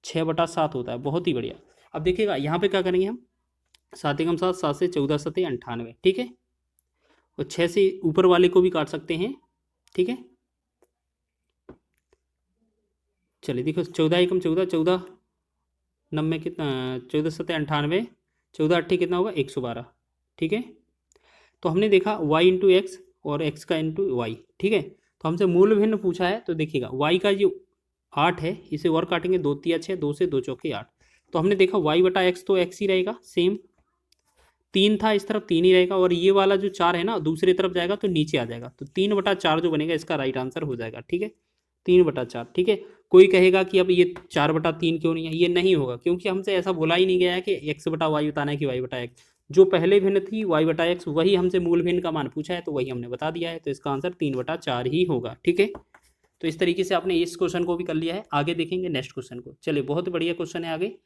6/7 होता है, बहुत ही बढ़िया। अब देखिएगा यहाँ पे क्या करेंगे हम, 7 एकम 7, 7 से 14 सते 98, ठीक है। और 6 से ऊपर वाले को भी काट सकते हैं, ठीक है। चलिए देखो 14 एकम 14, 14 नब्बे कितना 14 सते 98, 14 अट्ठी कितना होगा 112, ठीक है। तो हमने देखा y इंटू एक्स और x का इंटू वाई, ठीक है। तो हमसे मूल भिन्न पूछा है, तो देखिएगा y का जो 8 है इसे और काटेंगे, 2 तिया 6, 2 से 2 चौके 8। तो हमने देखा y बटा एक्स तो x ही रहेगा सेम, 3 था इस तरफ 3 ही रहेगा, और ये वाला जो 4 है ना दूसरी तरफ जाएगा तो नीचे आ जाएगा, तो 3/4 जो बनेगा इसका राइट आंसर हो जाएगा, ठीक है। 3/4, ठीक है। कोई कहेगा कि अब ये 4/3 क्यों नहीं है, ये नहीं होगा क्योंकि हमसे ऐसा बोला ही नहीं गया है कि x बटा वाई बताना है कि y बटा एक्स। जो पहले भिन्न थी y बटा एक्स वही हमसे मूल भिन्न का मान पूछा है, तो वही हमने बता दिया है, तो इसका आंसर 3/4 ही होगा, ठीक है। तो इस तरीके से आपने इस क्वेश्चन को भी कर लिया है। आगे देखेंगे नेक्स्ट क्वेश्चन को। चलिए बहुत बढ़िया क्वेश्चन है आगे।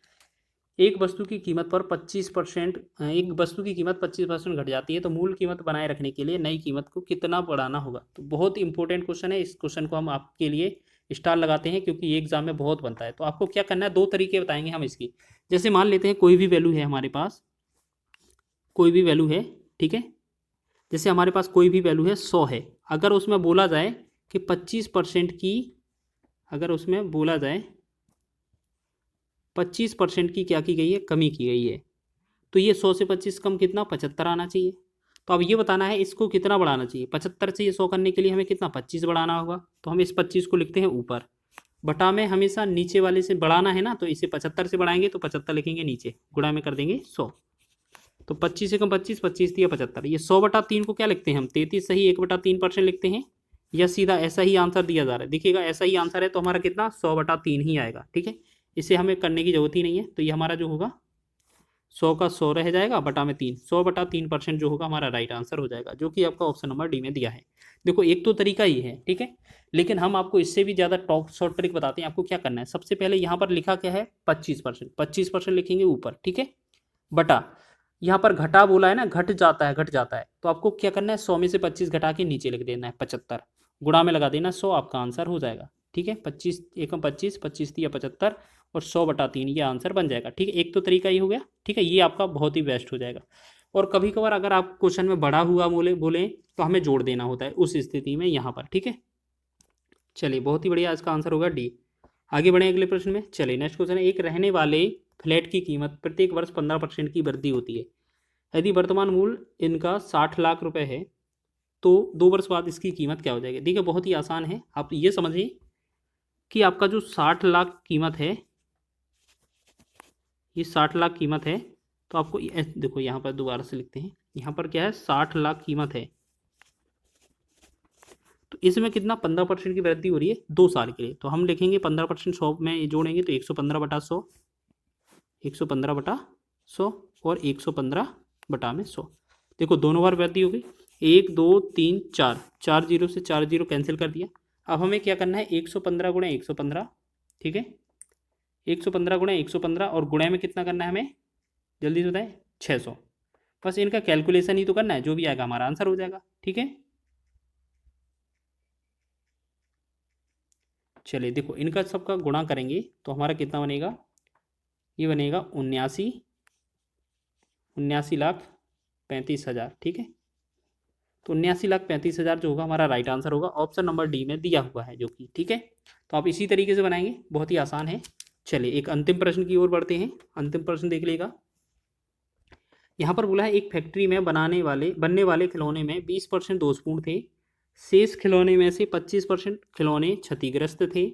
एक वस्तु की कीमत पर 25% एक वस्तु की कीमत 25% घट जाती है, तो मूल कीमत बनाए रखने के लिए नई कीमत को कितना बढ़ाना होगा? तो बहुत इंपॉर्टेंट क्वेश्चन है, इस क्वेश्चन को हम आपके लिए स्टार लगाते हैं क्योंकि ये एग्जाम में बहुत बनता है। तो आपको क्या करना है, 2 तरीके बताएंगे हम इसकी। जैसे मान लेते हैं कोई भी वैल्यू है हमारे पास, कोई भी वैल्यू है, ठीक है। जैसे हमारे पास कोई भी वैल्यू है 100 है, अगर उसमें बोला जाए कि 25% की, अगर उसमें बोला जाए 25% की क्या की गई है, कमी की गई है, तो ये 100 से 25 कम कितना 75 आना चाहिए। तो अब ये बताना है इसको कितना बढ़ाना चाहिए, 75 से ये 100 करने के लिए हमें कितना 25 बढ़ाना होगा। तो हम इस 25 को लिखते हैं ऊपर, बटा में हमेशा नीचे वाले से बढ़ाना है ना, तो इसे 75 से बढ़ाएंगे तो 75 लिखेंगे नीचे, गुणा में कर देंगे 100। तो 25 से कम 25, 25 दिया 75, ये 100/3 को क्या लिखते हैं हम 33 सही 1/3% लिखते हैं, या सीधा ऐसा ही आंसर दिया जा रहा है। देखिएगा ऐसा ही आंसर है तो हमारा कितना 100/3 ही आएगा, ठीक है। इसे हमें करने की जरूरत ही नहीं है, तो ये हमारा जो होगा 100 का 100 रह जाएगा, बटा में 3, 100/3% जो होगा हमारा राइट आंसर हो जाएगा, जो कि आपका ऑप्शन नंबर डी में दिया है। देखो एक तो तरीका ही है, ठीक है, लेकिन हम आपको इससे भी ज़्यादा टॉप शॉर्ट ट्रिक बताते हैं। आपको क्या करना है, सबसे पहले यहाँ पर लिखा क्या है 25%, 25% लिखेंगे ऊपर, ठीक है, बटा यहाँ पर घटा बोला है ना, घट जाता है, घट जाता है, तो आपको क्या करना है 100 में से 25 घटा के नीचे लिख देना है 75, गुणा में लगा देना 100, आपका आंसर हो जाएगा, ठीक है। 25 एकम 25, 25 दिया 75 और 100/3 ये आंसर बन जाएगा, ठीक है। एक तो तरीका ये हो गया, ठीक है, ये आपका बहुत ही बेस्ट हो जाएगा। और कभी कभार अगर आप क्वेश्चन में बढ़ा हुआ बोले तो हमें जोड़ देना होता है उस स्थिति में यहाँ पर, ठीक है। चलिए बहुत ही बढ़िया, इसका आंसर होगा डी। आगे बढ़े अगले प्रश्न में। चलिए नेक्स्ट क्वेश्चन है, एक रहने वाले फ्लैट की कीमत प्रत्येक वर्ष 15% की वृद्धि होती है। यदि वर्तमान मूल्य इनका 60 लाख रुपए है तो 2 वर्ष बाद इसकी कीमत क्या हो जाएगी? देखिए बहुत ही आसान है, आप ये समझिए कि आपका जो 60 लाख कीमत है, ये 60 लाख कीमत है, तो आपको देखो यहाँ पर दोबारा से लिखते हैं, यहाँ पर क्या है 60 लाख कीमत है, तो इसमें कितना 15% की वृद्धि हो रही है 2 साल के लिए, तो हम लिखेंगे 15% 100 में जोड़ेंगे तो 115/100, 115/100 और 115/100। देखो दोनों बार वृद्धि हो गई, 1 2 3 4, 4 जीरो से 4 जीरो कैंसिल कर दिया। अब हमें क्या करना है 115 गुणा 115, ठीक है, 115 गुणा 115 और गुणा में कितना करना है हमें, जल्दी से बताएं 600। बस इनका कैलकुलेशन ही तो करना है, जो भी आएगा हमारा आंसर हो जाएगा, ठीक है। चलिए देखो इनका सबका गुणा करेंगे तो हमारा कितना बनेगा, ये बनेगा 79,35,35,000, ठीक है। तो 79,35,000 जो होगा हमारा राइट आंसर होगा, ऑप्शन नंबर डी में दिया हुआ है जो कि, ठीक है। तो आप इसी तरीके से बनाएंगे, बहुत ही आसान है। चलिए एक अंतिम प्रश्न की ओर बढ़ते हैं। अंतिम प्रश्न देख लीजिएगा, यहाँ पर बोला है एक फैक्ट्री में बनने वाले खिलौने में 20% दोषपूर्ण थे, शेष खिलौने में से 25% खिलौने क्षतिग्रस्त थे,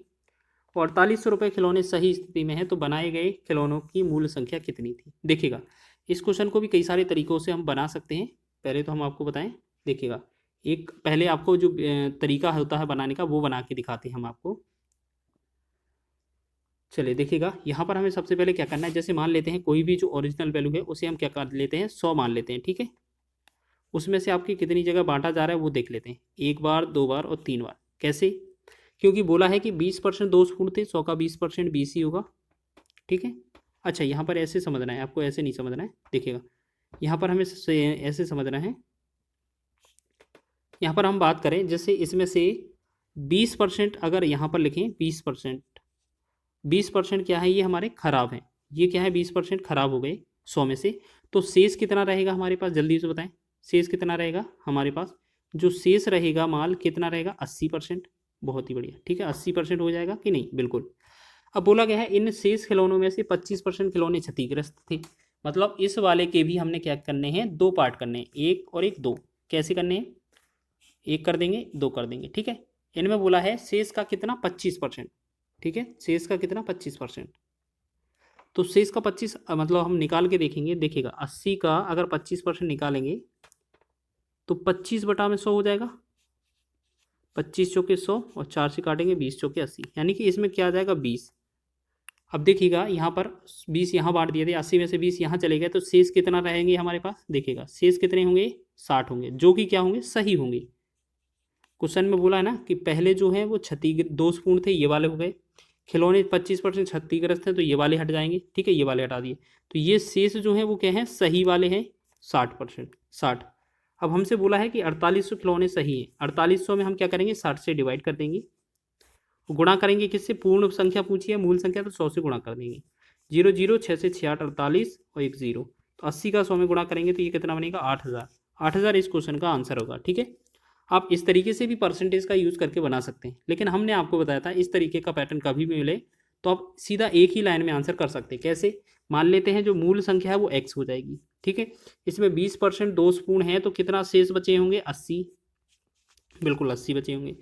4800 रुपये खिलौने सही स्थिति में है, तो बनाए गए खिलौनों की मूल संख्या कितनी थी? देखिएगा इस क्वेश्चन को भी कई सारे तरीकों से हम बना सकते हैं। पहले तो हम आपको बताएं, देखिएगा एक पहले आपको जो तरीका होता है बनाने का वो बना के दिखाते हैं हम आपको। चलिए देखिएगा, यहाँ पर हमें सबसे पहले क्या करना है, जैसे मान लेते हैं कोई भी जो ओरिजिनल वैल्यू है उसे हम क्या कर लेते हैं, 100 मान लेते हैं, ठीक है। उसमें से आपकी कितनी जगह बांटा जा रहा है वो देख लेते हैं, 1 बार, 2 बार और 3 बार। कैसे? क्योंकि बोला है कि 20% दोष पूर्ण थे, 100 का 20% 20 ही होगा, ठीक है। अच्छा, यहाँ पर ऐसे समझना है आपको, ऐसे नहीं समझना है। देखिएगा यहाँ पर हमें ऐसे समझना है। यहाँ पर हम बात करें, जैसे इसमें से 20% अगर यहाँ पर लिखें 20% क्या है, ये हमारे खराब हैं। ये क्या है, 20% खराब हो गए 100 में से। तो शेष कितना रहेगा हमारे पास, जल्दी से बताएं, शेष कितना रहेगा हमारे पास? जो शेष रहेगा माल कितना रहेगा, 80%। बहुत ही बढ़िया, ठीक है, 80% हो जाएगा कि नहीं, बिल्कुल। अब बोला गया है इन शेष खिलौनों में से 25% खिलौने क्षतिग्रस्त थे। मतलब इस वाले के भी हमने क्या करने हैं, 2 पार्ट करने हैं, 1 और 1 2। कैसे करने हैं, 1 कर देंगे, 2 कर देंगे, ठीक है। इनमें बोला है शेष का कितना, 25%, ठीक है। शेष का कितना, 25%। तो शेष का 25 मतलब हम निकाल के देखेंगे। देखिएगा 80 का अगर 25% निकालेंगे तो 25/100 हो जाएगा। 25 चौके 100 और 4 से काटेंगे 20 चौके 80, यानी कि इसमें क्या आ जाएगा, 20। अब देखिएगा यहाँ पर 20 यहाँ बांट दिए थे, 80 में से 20 यहाँ चले गए, तो शेष कितना रहेंगे हमारे पास? देखिएगा शेष कितने होंगे, 60 होंगे, जो कि क्या होंगे, सही होंगे। क्वेश्चन में बोला है ना कि पहले जो है वो दोषपूर्ण थे, ये वाले हो गए। खिलौने 25% क्षतिग्रस्त हैं, तो ये वाले हट जाएंगे, ठीक है, ये वाले हटा दिए। तो ये शेष जो है वो क्या है, सही वाले हैं, 60%, 60। अब हमसे बोला है कि 4800 खिलौने सही हैं। 4800 में हम क्या करेंगे, 60 से डिवाइड कर देंगे, गुणा करेंगे किससे, पूर्ण संख्या पूछी है, मूल संख्या, तो 100 से गुणा कर देंगे। 0 0 6 से 6 8 48 और 1 0। तो 80 का 100 में गुणा करेंगे तो ये कितना बनेगा, 8000। 8000 इस क्वेश्चन का आंसर होगा, ठीक है। आप इस तरीके से भी परसेंटेज का यूज़ करके बना सकते हैं, लेकिन हमने आपको बताया था इस तरीके का पैटर्न कभी भी मिले तो आप सीधा एक ही लाइन में आंसर कर सकते हैं। कैसे? मान लेते हैं जो मूल संख्या है वो x हो जाएगी, ठीक है। इसमें 20% दोषपूर्ण है, तो कितना शेष बचे होंगे, 80, बिल्कुल 80 बचे होंगे।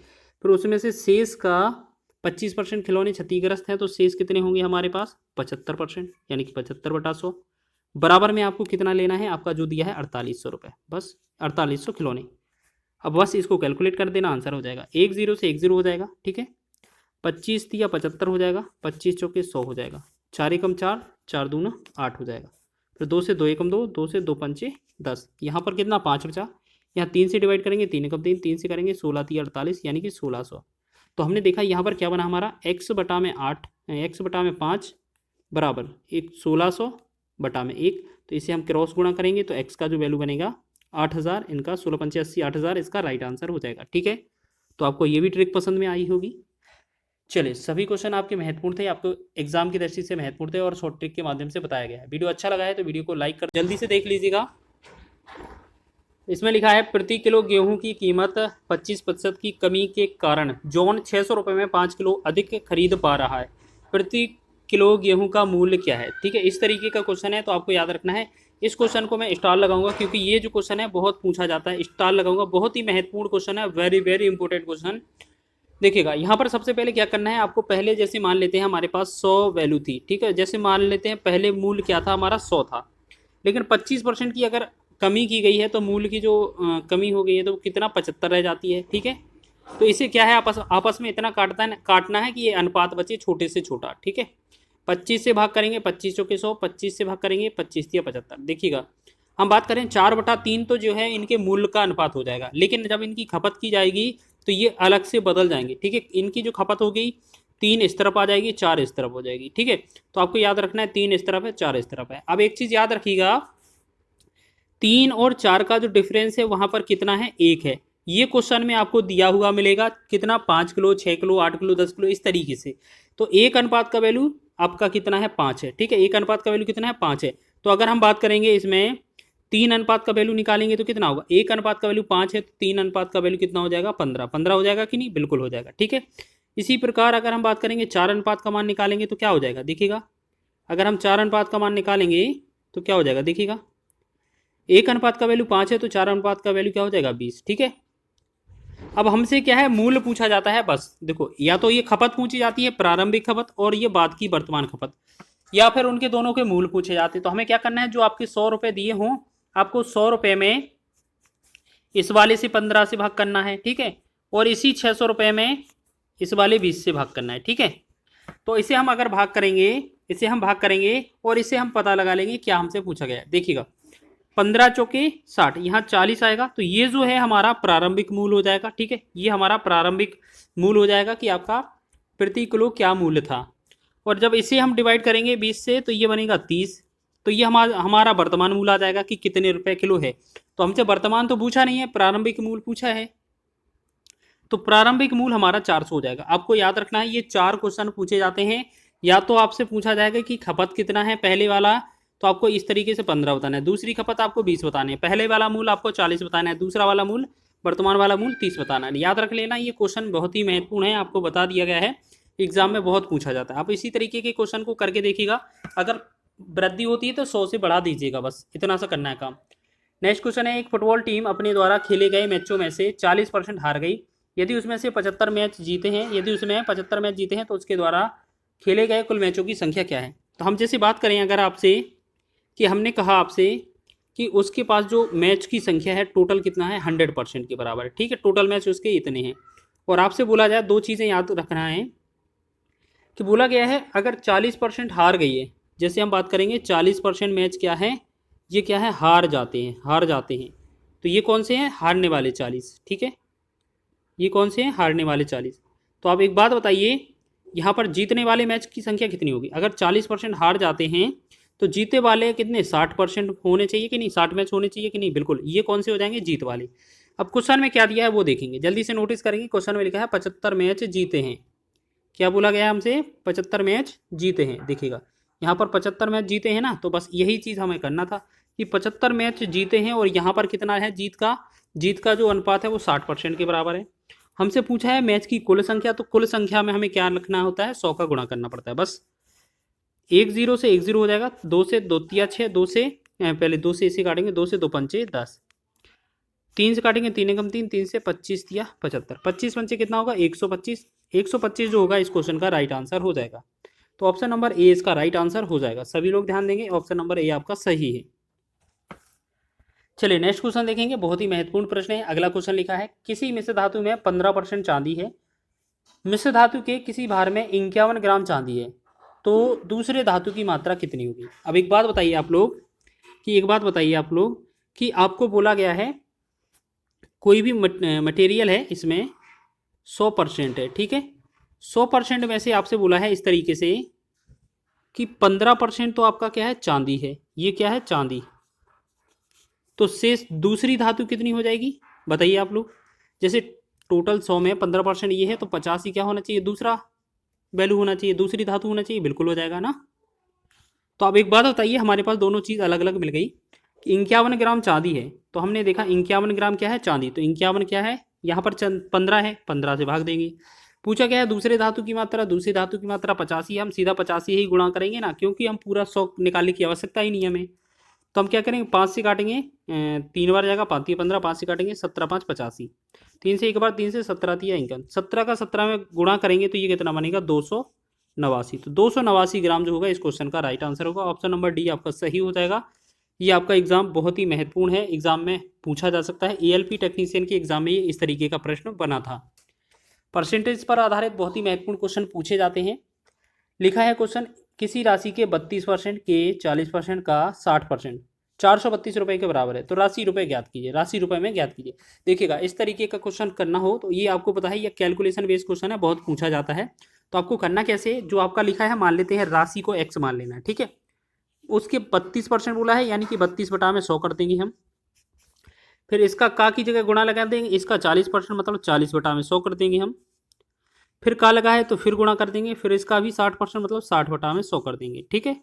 फिर उसमें से शेष का 25% खिलौने क्षतिग्रस्त हैं, तो शेष कितने होंगे हमारे पास, 75%, यानी कि 75/100। बराबर में आपको कितना लेना है, आपका जो दिया है 4800 रुपये, बस 4800 खिलौने। अब बस इसको कैलकुलेट कर देना, आंसर हो जाएगा। 1 0 से 1 0 हो जाएगा, ठीक है। 25 या 75 हो जाएगा, 25 चौके 100 हो जाएगा, 4 एकम 4, 4 दूना 8 हो जाएगा। फिर 2 से 2 एकम 2, 2 से 2 पंचे 10। यहाँ पर कितना, 5 बचा। यहाँ 3 से डिवाइड करेंगे, 3 एकम 3, 3 से करेंगे 16 3 48, यानी कि 1600। तो हमने देखा यहाँ पर क्या बना हमारा, x/8, x/5 बराबर 1600/1। तो इसे हम क्रॉस गुणा करेंगे तो x का जो वैल्यू बनेगा 8000, इनका 16 पंचे 80, 8000 इसका राइट आंसर हो जाएगा, ठीक है। तो आपको ये भी ट्रिक पसंद में आई होगी। चलिए, सभी क्वेश्चन आपके महत्वपूर्ण थे, आपको एग्जाम की दृष्टि से महत्वपूर्ण थे और शॉर्ट ट्रिक के माध्यम से बताया गया है। वीडियो अच्छा लगा है तो वीडियो को लाइक कर जल्दी से देख लीजिएगा। इसमें लिखा है प्रति किलो गेहूं की कीमत 25% की कमी के कारण जॉन 600 रुपये में 5 किलो अधिक खरीद पा रहा है। प्रति किलो गेहूं का मूल्य क्या है, ठीक है। इस तरीके का क्वेश्चन है, तो आपको याद रखना है। इस क्वेश्चन को मैं स्टार लगाऊंगा क्योंकि ये जो क्वेश्चन है बहुत पूछा जाता है, स्टार लगाऊंगा। बहुत ही महत्वपूर्ण क्वेश्चन है, वेरी वेरी इंपॉर्टेंट क्वेश्चन। देखिएगा यहाँ पर सबसे पहले क्या करना है आपको, पहले जैसे मान लेते हैं हमारे पास 100 वैल्यू थी, ठीक है। जैसे मान लेते हैं पहले मूल्य क्या था हमारा, 100 था, लेकिन 25% की अगर कमी की गई है तो मूल्य की जो कमी हो गई है तो कितना, 75 रह जाती है, ठीक है। तो इसे क्या है, आपस में इतना काटना है कि ये अनुपात बचे छोटे से छोटा, ठीक है। 25 से भाग करेंगे, 25 चौके 100, 25 से भाग करेंगे 25 या 75। देखिएगा हम बात करें 4/3 तो जो है इनके मूल्य का अनुपात हो जाएगा, लेकिन जब इनकी खपत की जाएगी तो ये अलग से बदल जाएंगे, ठीक है। इनकी जो खपत हो गई 3 इस तरफ आ जाएगी, 4 इस तरफ हो जाएगी, ठीक है। तो आपको याद रखना है 3 इस तरफ है, 4 इस तरफ है। अब एक चीज़ याद रखिएगा, 3 और 4 का जो डिफरेंस है वहाँ पर कितना है, 1 है। ये क्वेश्चन में आपको दिया हुआ मिलेगा कितना, 5 किलो, 6 किलो, 8 किलो, 10 किलो, इस तरीके से। तो 1 अनुपात का वैल्यू आपका कितना है, 5 है, ठीक है। 1 अनुपात का वैल्यू कितना है, 5 है। तो अगर हम बात करेंगे इसमें 3 अनुपात का वैल्यू निकालेंगे तो कितना होगा, 1 अनुपात का वैल्यू 5 है तो 3 अनुपात का वैल्यू कितना हो जाएगा, 15। 15 हो जाएगा कि नहीं, बिल्कुल हो जाएगा, ठीक है। इसी प्रकार अगर हम बात करेंगे 4 अनुपात का मान निकालेंगे तो क्या हो जाएगा, देखिएगा। अगर हम 4 अनुपात का मान निकालेंगे तो क्या हो जाएगा, देखिएगा। 1 अनुपात का वैल्यू 5 है तो 4 अनुपात का वैल्यू क्या हो जाएगा, 20, ठीक है। अब हमसे क्या है, मूल्य पूछा जाता है। बस देखो, या तो ये खपत पूछी जाती है, प्रारंभिक खपत, और ये बाद की वर्तमान खपत। या फिर उनके दोनों के मूल पूछे जाते। तो हमें क्या करना है, जो आपके 100 रुपये दिए हों, आपको 100 रुपये में इस वाले से 15 से भाग करना है, ठीक है, और इसी 600 रुपये में इस वाले 20 से भाग करना है, ठीक है। तो इसे हम अगर भाग करेंगे, इसे हम भाग करेंगे और इसे हम पता लगा लेंगे क्या हमसे पूछा गया है। देखिएगा 15 चौके 60, यहाँ 40 आएगा, तो ये जो है हमारा प्रारंभिक मूल हो जाएगा, ठीक है, ये हमारा प्रारंभिक मूल हो जाएगा कि आपका प्रति किलो क्या मूल्य था। और जब इसे हम डिवाइड करेंगे 20 से तो ये बनेगा 30, तो ये हमारा वर्तमान मूल आ जाएगा कि कितने रुपए किलो है। तो हमसे वर्तमान तो पूछा नहीं है, प्रारंभिक मूल पूछा है, तो प्रारंभिक मूल हमारा 400 हो जाएगा। आपको याद रखना है ये 4 क्वेश्चन पूछे जाते हैं। या तो आपसे पूछा जाएगा कि खपत कितना है पहले वाला, तो आपको इस तरीके से 15 बताना है, दूसरी खपत आपको 20 बताने है, पहले वाला मूल आपको 40 बताना है, दूसरा वाला मूल वर्तमान वाला मूल 30 बताना है। याद रख लेना, ये क्वेश्चन बहुत ही महत्वपूर्ण है, आपको बता दिया गया है, एग्जाम में बहुत पूछा जाता है। आप इसी तरीके के क्वेश्चन को करके देखिएगा, अगर वृद्धि होती है तो 100 से बढ़ा दीजिएगा, बस इतना सा करना है काम। नेक्स्ट क्वेश्चन है, एक फुटबॉल टीम अपने द्वारा खेले गए मैचों में से 40% हार गई, यदि उसमें से 75 मैच जीते हैं, यदि उसमें 75 मैच जीते हैं तो उसके द्वारा खेले गए कुल मैचों की संख्या क्या है। तो हम जैसे बात करें अगर आपसे कि हमने कहा आपसे कि उसके पास जो मैच की संख्या है टोटल कितना है, 100% के बराबर है, ठीक है, टोटल मैच उसके इतने हैं। और आपसे बोला जाए, दो चीज़ें याद रखना है कि बोला गया है अगर 40% हार गई है, जैसे हम बात करेंगे 40% मैच क्या है, ये क्या है, हार जाते हैं, हार जाते हैं। तो ये कौन से हैं, हारने वाले 40, ठीक है, ये कौन से हैं, हारने वाले 40। तो आप एक बात बताइए, यहाँ पर जीतने वाले मैच की संख्या कितनी होगी। अगर 40% हार जाते हैं तो जीते वाले कितने, 60% होने चाहिए कि नहीं, 60 मैच होने चाहिए कि नहीं, बिल्कुल, ये कौन से हो जाएंगे, जीत वाले। अब क्वेश्चन में क्या दिया है वो देखेंगे, जल्दी से नोटिस करेंगे। क्वेश्चन में लिखा है 75 मैच जीते हैं, क्या बोला गया है हमसे, 75 मैच जीते हैं। देखिएगा यहाँ पर 75 मैच जीते हैं ना, तो बस यही चीज़ हमें करना था कि 75 मैच जीते हैं और यहाँ पर कितना है जीत का जो अनुपात है वो 60% के बराबर है। हमसे पूछा है मैच की कुल संख्या, तो कुल संख्या में हमें क्या रखना होता है, 100 का गुणा करना पड़ता है, बस 10 से 10 हो जाएगा, 2 से 2 तिया 6, 2 से पहले 2 से इसे काटेंगे, 2 से 2 पंचे 10, 3 से काटेंगे 3 एकम 3, 3 से 25 तिया 75, 25 पंचे कितना होगा, 125, 125 जो होगा इस क्वेश्चन का राइट आंसर हो जाएगा। तो ऑप्शन नंबर ए इसका राइट आंसर हो जाएगा। सभी लोग ध्यान देंगे, ऑप्शन नंबर ए आपका सही है। चलिए नेक्स्ट क्वेश्चन देखेंगे, बहुत ही महत्वपूर्ण प्रश्न है। अगला क्वेश्चन लिखा है, किसी मिश्र धातु में 15% चांदी है, मिश्र धातु के किसी भार में 51 ग्राम चांदी है, तो दूसरे धातु की मात्रा कितनी होगी। अब एक बात बताइए आप लोग कि आपको बोला गया है कोई भी मटेरियल है, इसमें 100% है, ठीक है, 100% में से आपसे बोला है इस तरीके से कि 15% तो आपका क्या है, चांदी है, ये क्या है, चांदी, तो शेष दूसरी धातु कितनी हो जाएगी बताइए आप लोग। जैसे टोटल 100 में 15% ये है, तो 50 ही क्या होना चाहिए, दूसरा वैल्यू होना चाहिए, दूसरी धातु होना चाहिए, बिल्कुल हो जाएगा ना। तो अब एक बात बताइए, हमारे पास दोनों चीज़ अलग अलग मिल गई। 51 ग्राम चांदी है, तो हमने देखा 51 ग्राम क्या है, चांदी, तो 51 क्या है, यहाँ पर 15 है, 15 से भाग देंगे। पूछा गया है दूसरे धातु की मात्रा, दूसरी धातु की मात्रा 85, हम सीधा 85 ही गुणा करेंगे ना, क्योंकि हम पूरा 100 निकालने की आवश्यकता ही नहीं है हमें। तो हम क्या करेंगे, 5 से काटेंगे, 3 बार जाएगा, 5 3 15, 5 से काटेंगे 17 5 85, 3 से एक बार, 3 से 17 तिया 51, 17 का 17 में गुणा करेंगे तो ये कितना बनेगा, 289। तो 289 ग्राम जो होगा इस क्वेश्चन का राइट आंसर होगा। ऑप्शन नंबर डी आपका सही हो जाएगा। ये आपका एग्जाम बहुत ही महत्वपूर्ण है, एग्जाम में पूछा जा सकता है। एएलपी टेक्नीशियन के एग्जाम में ये इस तरीके का प्रश्न बना था। परसेंटेज पर आधारित बहुत ही महत्वपूर्ण क्वेश्चन पूछे जाते हैं। लिखा है क्वेश्चन, किसी राशि के 32% के 40% का 60% 432 रुपये के बराबर है, तो राशि रुपये ज्ञात कीजिए, राशि रुपये में ज्ञात कीजिए। देखिएगा इस तरीके का क्वेश्चन करना हो तो ये आपको पता है, ये कैलकुलेशन बेस्ड क्वेश्चन है, बहुत पूछा जाता है। तो आपको करना कैसे, जो आपका लिखा है मान लेते हैं राशि को x मान लेना है, ठीक है, उसके 32% बोला है, यानी कि 32 बटा में 100 कर देंगे हम। फिर इसका का की जगह गुणा लगा देंगे, इसका 40% मतलब 40 बटा में 100 कर देंगे हम। फिर का लगा है तो फिर गुणा कर देंगे, फिर इसका भी 60% मतलब 60 बटा में 100 कर देंगे, ठीक है।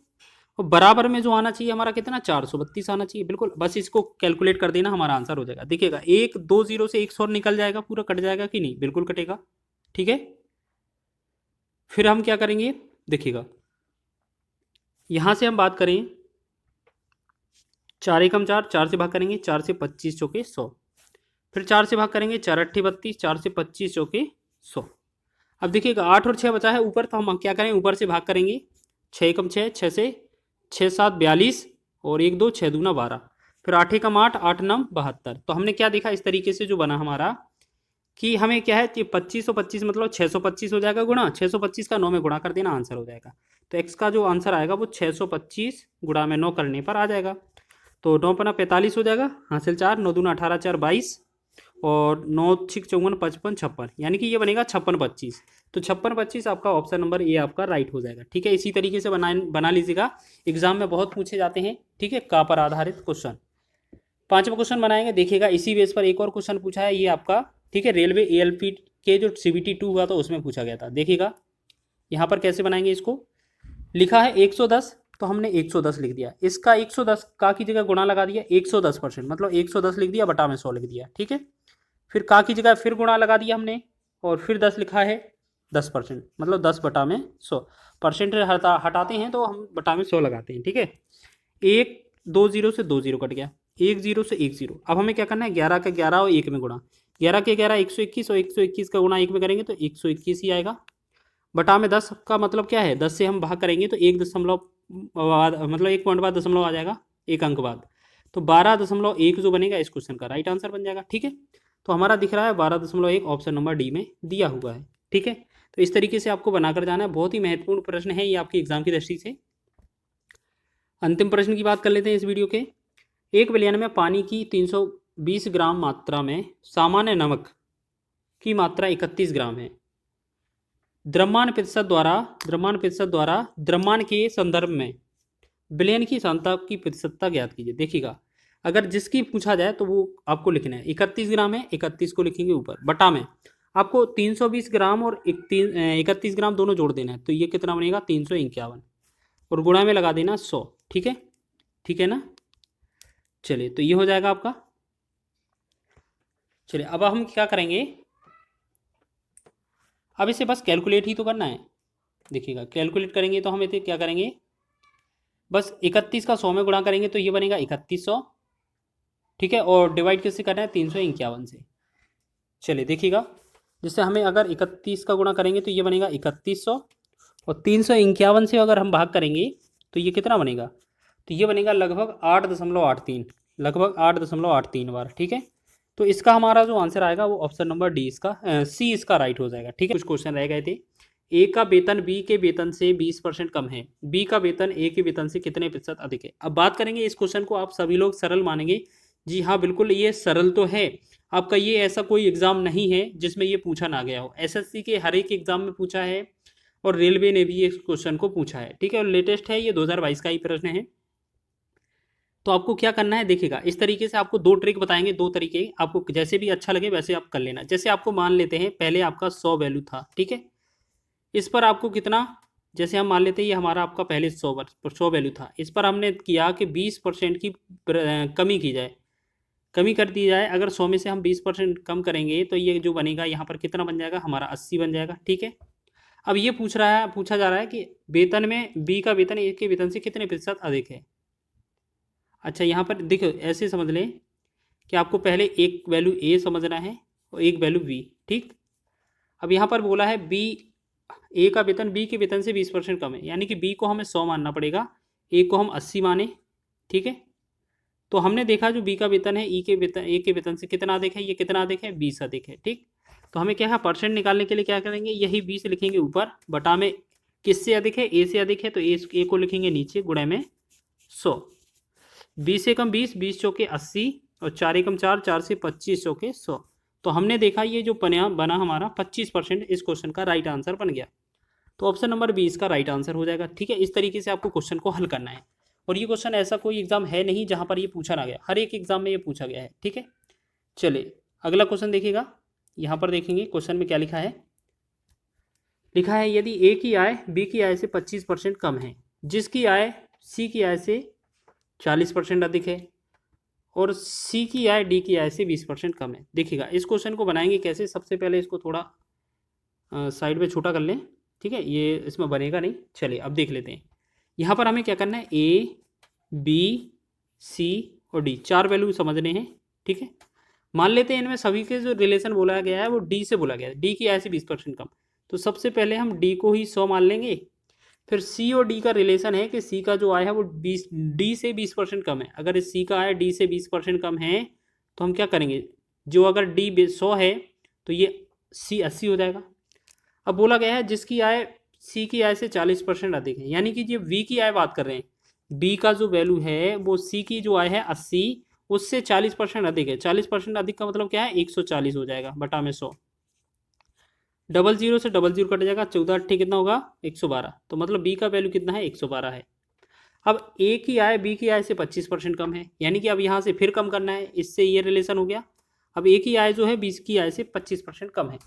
और बराबर में जो आना चाहिए हमारा कितना, 432 आना चाहिए, बिल्कुल, बस इसको कैलकुलेट कर देना, हमारा आंसर हो जाएगा। देखिएगा 1 2 0 से 100 निकल जाएगा, पूरा कट जाएगा कि नहीं, बिल्कुल कटेगा, ठीक है। फिर हम क्या करेंगे, देखिएगा यहां से हम बात करें, 4 एकम 4, 4 से भाग करेंगे, 4 से 25 चौके 100, फिर 4 से भाग करेंगे, 4 अट्ठी 32, 4 से 25 चौके 100। अब देखिएगा 8 और 6 बचा है ऊपर, तो हम क्या करें, ऊपर से भाग करेंगे, 6 एकम 6, 6 से 6 7 42 और 1 2 6 दूना 12, फिर 8 एकम 8, 8 9 72। तो हमने क्या देखा इस तरीके से जो बना हमारा कि हमें क्या है कि 2525 मतलब 625 हो जाएगा गुणा 625 का 9 में गुणा कर देना, आंसर हो जाएगा। तो एक्स का जो आंसर आएगा वो 625 गुणा में 9 करने पर आ जाएगा। तो 9 पना 45 हो जाएगा, हासिल 4, 9 दूना 18 4 22 और 9 6 54 55 56, यानी कि ये बनेगा 56 25। तो 56 25 आपका ऑप्शन नंबर ए आपका राइट हो जाएगा। ठीक है, इसी तरीके से बना लीजिएगा, एग्जाम में बहुत पूछे जाते हैं। ठीक है, का पर आधारित क्वेश्चन। 5वां क्वेश्चन बनाएंगे, देखिएगा इसी बेस पर एक और क्वेश्चन पूछा है ये आपका। ठीक है, रेलवे एएलपी के जो CBT 2 हुआ था उसमें पूछा गया था। देखिएगा यहाँ पर कैसे बनाएंगे इसको। लिखा है 110, तो हमने 110 लिख दिया, इसका 110 का की जगह गुणा लगा दिया 110%, मतलब 110 लिख दिया बटा में 100 लिख दिया। ठीक है, फिर का की जगह फिर गुणा लगा दिया हमने और फिर 10 लिखा है 10%, मतलब 10 बटा में 100। परसेंट हटाते हैं तो हम बटा में 100 लगाते हैं। ठीक है, 1 2 0 से 2 0 कट गया, 1 0 से 1 0। अब हमें क्या करना है, 11 का 11 और 1 में गुणा, 11 के 11 121 और 121 का गुणा 1 में करेंगे तो 121 ही आएगा। बटा में 10 का मतलब क्या है, 10 से हम भाग करेंगे तो 1 दशमलव मतलब 1 पॉइंट बाद दशमलव आ जाएगा, 1 अंक बाद, तो 12.1 जो बनेगा इस क्वेश्चन का राइट आंसर बन जाएगा। ठीक है, तो हमारा दिख रहा है 12.1 ऑप्शन नंबर डी में दिया हुआ है। ठीक है, तो इस तरीके से आपको बनाकर जाना है, बहुत ही महत्वपूर्ण प्रश्न है ये आपकी एग्जाम की दृष्टि से। अंतिम प्रश्न की बात कर लेते हैं इस वीडियो के। एक विलयन में पानी की 320 ग्राम मात्रा में सामान्य नमक की मात्रा 31 ग्राम है। द्रव्यमान प्रतिशत द्वारा द्रव्यमान के संदर्भ में विलयन की सांद्रता की प्रतिशतता ज्ञात कीजिए। देखिएगा, अगर जिसकी पूछा जाए तो वो आपको लिखना है 31 ग्राम है, 31 को लिखेंगे ऊपर, बटा में आपको 320 ग्राम और 31 ग्राम दोनों जोड़ देना है, तो ये कितना बनेगा 351 और गुणा में लगा देना 100। ठीक है, ठीक है ना। चलिए, तो ये हो जाएगा आपका। चलिए, अब हम क्या करेंगे, अब इसे बस कैलकुलेट ही तो करना है। देखिएगा, कैलकुलेट करेंगे तो हम इसे क्या करेंगे, बस 31 का 100 में गुणा करेंगे तो ये बनेगा 3100। ठीक है, और डिवाइड किससे करना है, 351 से। चलिए देखिएगा, जिससे हमें अगर 31 का गुणा करेंगे तो ये बनेगा 3100 और 351 से अगर हम भाग करेंगे तो ये कितना बनेगा, तो ये बनेगा लगभग 8.83, लगभग 8.83 बार। ठीक है, तो इसका हमारा जो आंसर आएगा वो ऑप्शन नंबर डी इसका सी इसका राइट हो जाएगा। ठीक है, कुछ क्वेश्चन रह गए थे। ए का वेतन बी के वेतन से 20% कम है, बी का वेतन ए के वेतन से कितने प्रतिशत अधिक है। अब बात करेंगे इस क्वेश्चन को, आप सभी लोग सरल मानेंगे। जी हाँ, बिल्कुल ये सरल तो है आपका, ये ऐसा कोई एग्जाम नहीं है जिसमें ये पूछा ना गया हो। एसएससी के हर एक एग्जाम में पूछा है और रेलवे ने भी इस क्वेश्चन को पूछा है। ठीक है, और लेटेस्ट है, ये 2022 का ही प्रश्न है। तो आपको क्या करना है, देखिएगा इस तरीके से आपको दो ट्रिक बताएंगे, दो तरीके, आपको जैसे भी अच्छा लगे वैसे आप कर लेना। जैसे आपको मान लेते हैं पहले आपका 100 वैल्यू था। ठीक है, इस पर आपको कितना, जैसे हम मान लेते हैं ये हमारा आपका पहले 100 वैल्यू था, इस पर हमने किया कि 20% की कमी की जाए, कमी कर दी जाए। अगर 100 में से हम 20% कम करेंगे तो ये जो बनेगा यहाँ पर कितना बन जाएगा, हमारा 80 बन जाएगा। ठीक है, अब ये पूछा जा रहा है कि वेतन में बी का वेतन ए के वेतन से कितने प्रतिशत अधिक है। अच्छा, यहाँ पर देखो ऐसे समझ लें कि आपको पहले एक वैल्यू ए समझना है और एक वैल्यू बी। ठीक, अब यहाँ पर बोला है बी, ए का वेतन बी के वेतन से 20% कम है, यानी कि बी को हमें 100 मानना पड़ेगा, ए को हम 80 माने। ठीक है, तो हमने देखा जो बी का वेतन है ए के वेतन से कितना अधिक है, ये कितना अधिक है, 20 अधिक है। ठीक, तो हमें क्या है, परसेंट निकालने के लिए क्या करेंगे, यही 20 लिखेंगे ऊपर, बटा में किससे अधिक है, ए से अधिक है, तो ए को लिखेंगे नीचे, गुणे में 100। 20 से कम 20, 20 चौके 80 और 4 एकम 4, 4 से 25 चौके 100। तो हमने देखा ये जो बना हमारा 25% इस क्वेश्चन का राइट आंसर बन गया। तो ऑप्शन नंबर बी इसका राइट आंसर हो जाएगा। ठीक है, इस तरीके से आपको क्वेश्चन को हल करना है। और ये क्वेश्चन ऐसा कोई एग्जाम है नहीं जहां पर ये पूछा ना गया, हर एक एग्जाम में ये पूछा गया है। ठीक है, चलिए अगला क्वेश्चन देखिएगा, यहाँ पर देखेंगे क्वेश्चन में क्या लिखा है। लिखा है यदि ए की आय बी की आय से 25% कम है, जिसकी आय सी की आय से 40% अधिक है और सी की आय डी की आय से 20% कम है। देखिएगा इस क्वेश्चन को बनाएंगे कैसे, सबसे पहले इसको थोड़ा साइड में छोटा कर लें। ठीक है, ये इसमें बनेगा नहीं। चलिए अब देख लेते हैं, यहाँ पर हमें क्या करना है, ए बी सी और डी 4 वैल्यू समझने हैं। ठीक है, मान लेते हैं इनमें सभी के जो रिलेशन बोला गया है वो डी से बोला गया है, डी की आय से 20% कम। तो सबसे पहले हम डी को ही 100 मान लेंगे, फिर सी और डी का रिलेशन है कि सी का जो आय है वो 20 डी से 20% कम है। अगर सी का आय डी से 20% कम है तो हम क्या करेंगे, जो अगर डी 100 है तो ये सी 80 हो जाएगा। अब बोला गया है जिसकी आय सी की आय से 40% अधिक है, यानी कि ये वी की आय बात कर रहे हैं, बी का जो वैल्यू है वो सी की जो आय है 80 उससे 40% अधिक है। 40% अधिक का मतलब क्या है, 140 हो जाएगा बटा में 100। डबल जीरो से डबल जीरो कट जाएगा, 14 अट्ठे कितना होगा 112। तो मतलब बी का वैल्यू कितना है 112 है। अब ए की आय बी की आय से 25% कम है, यानी कि अब यहाँ से फिर कम करना है, इससे ये रिलेशन हो गया। अब ए की आय जो है बी की आय से 25% कम है,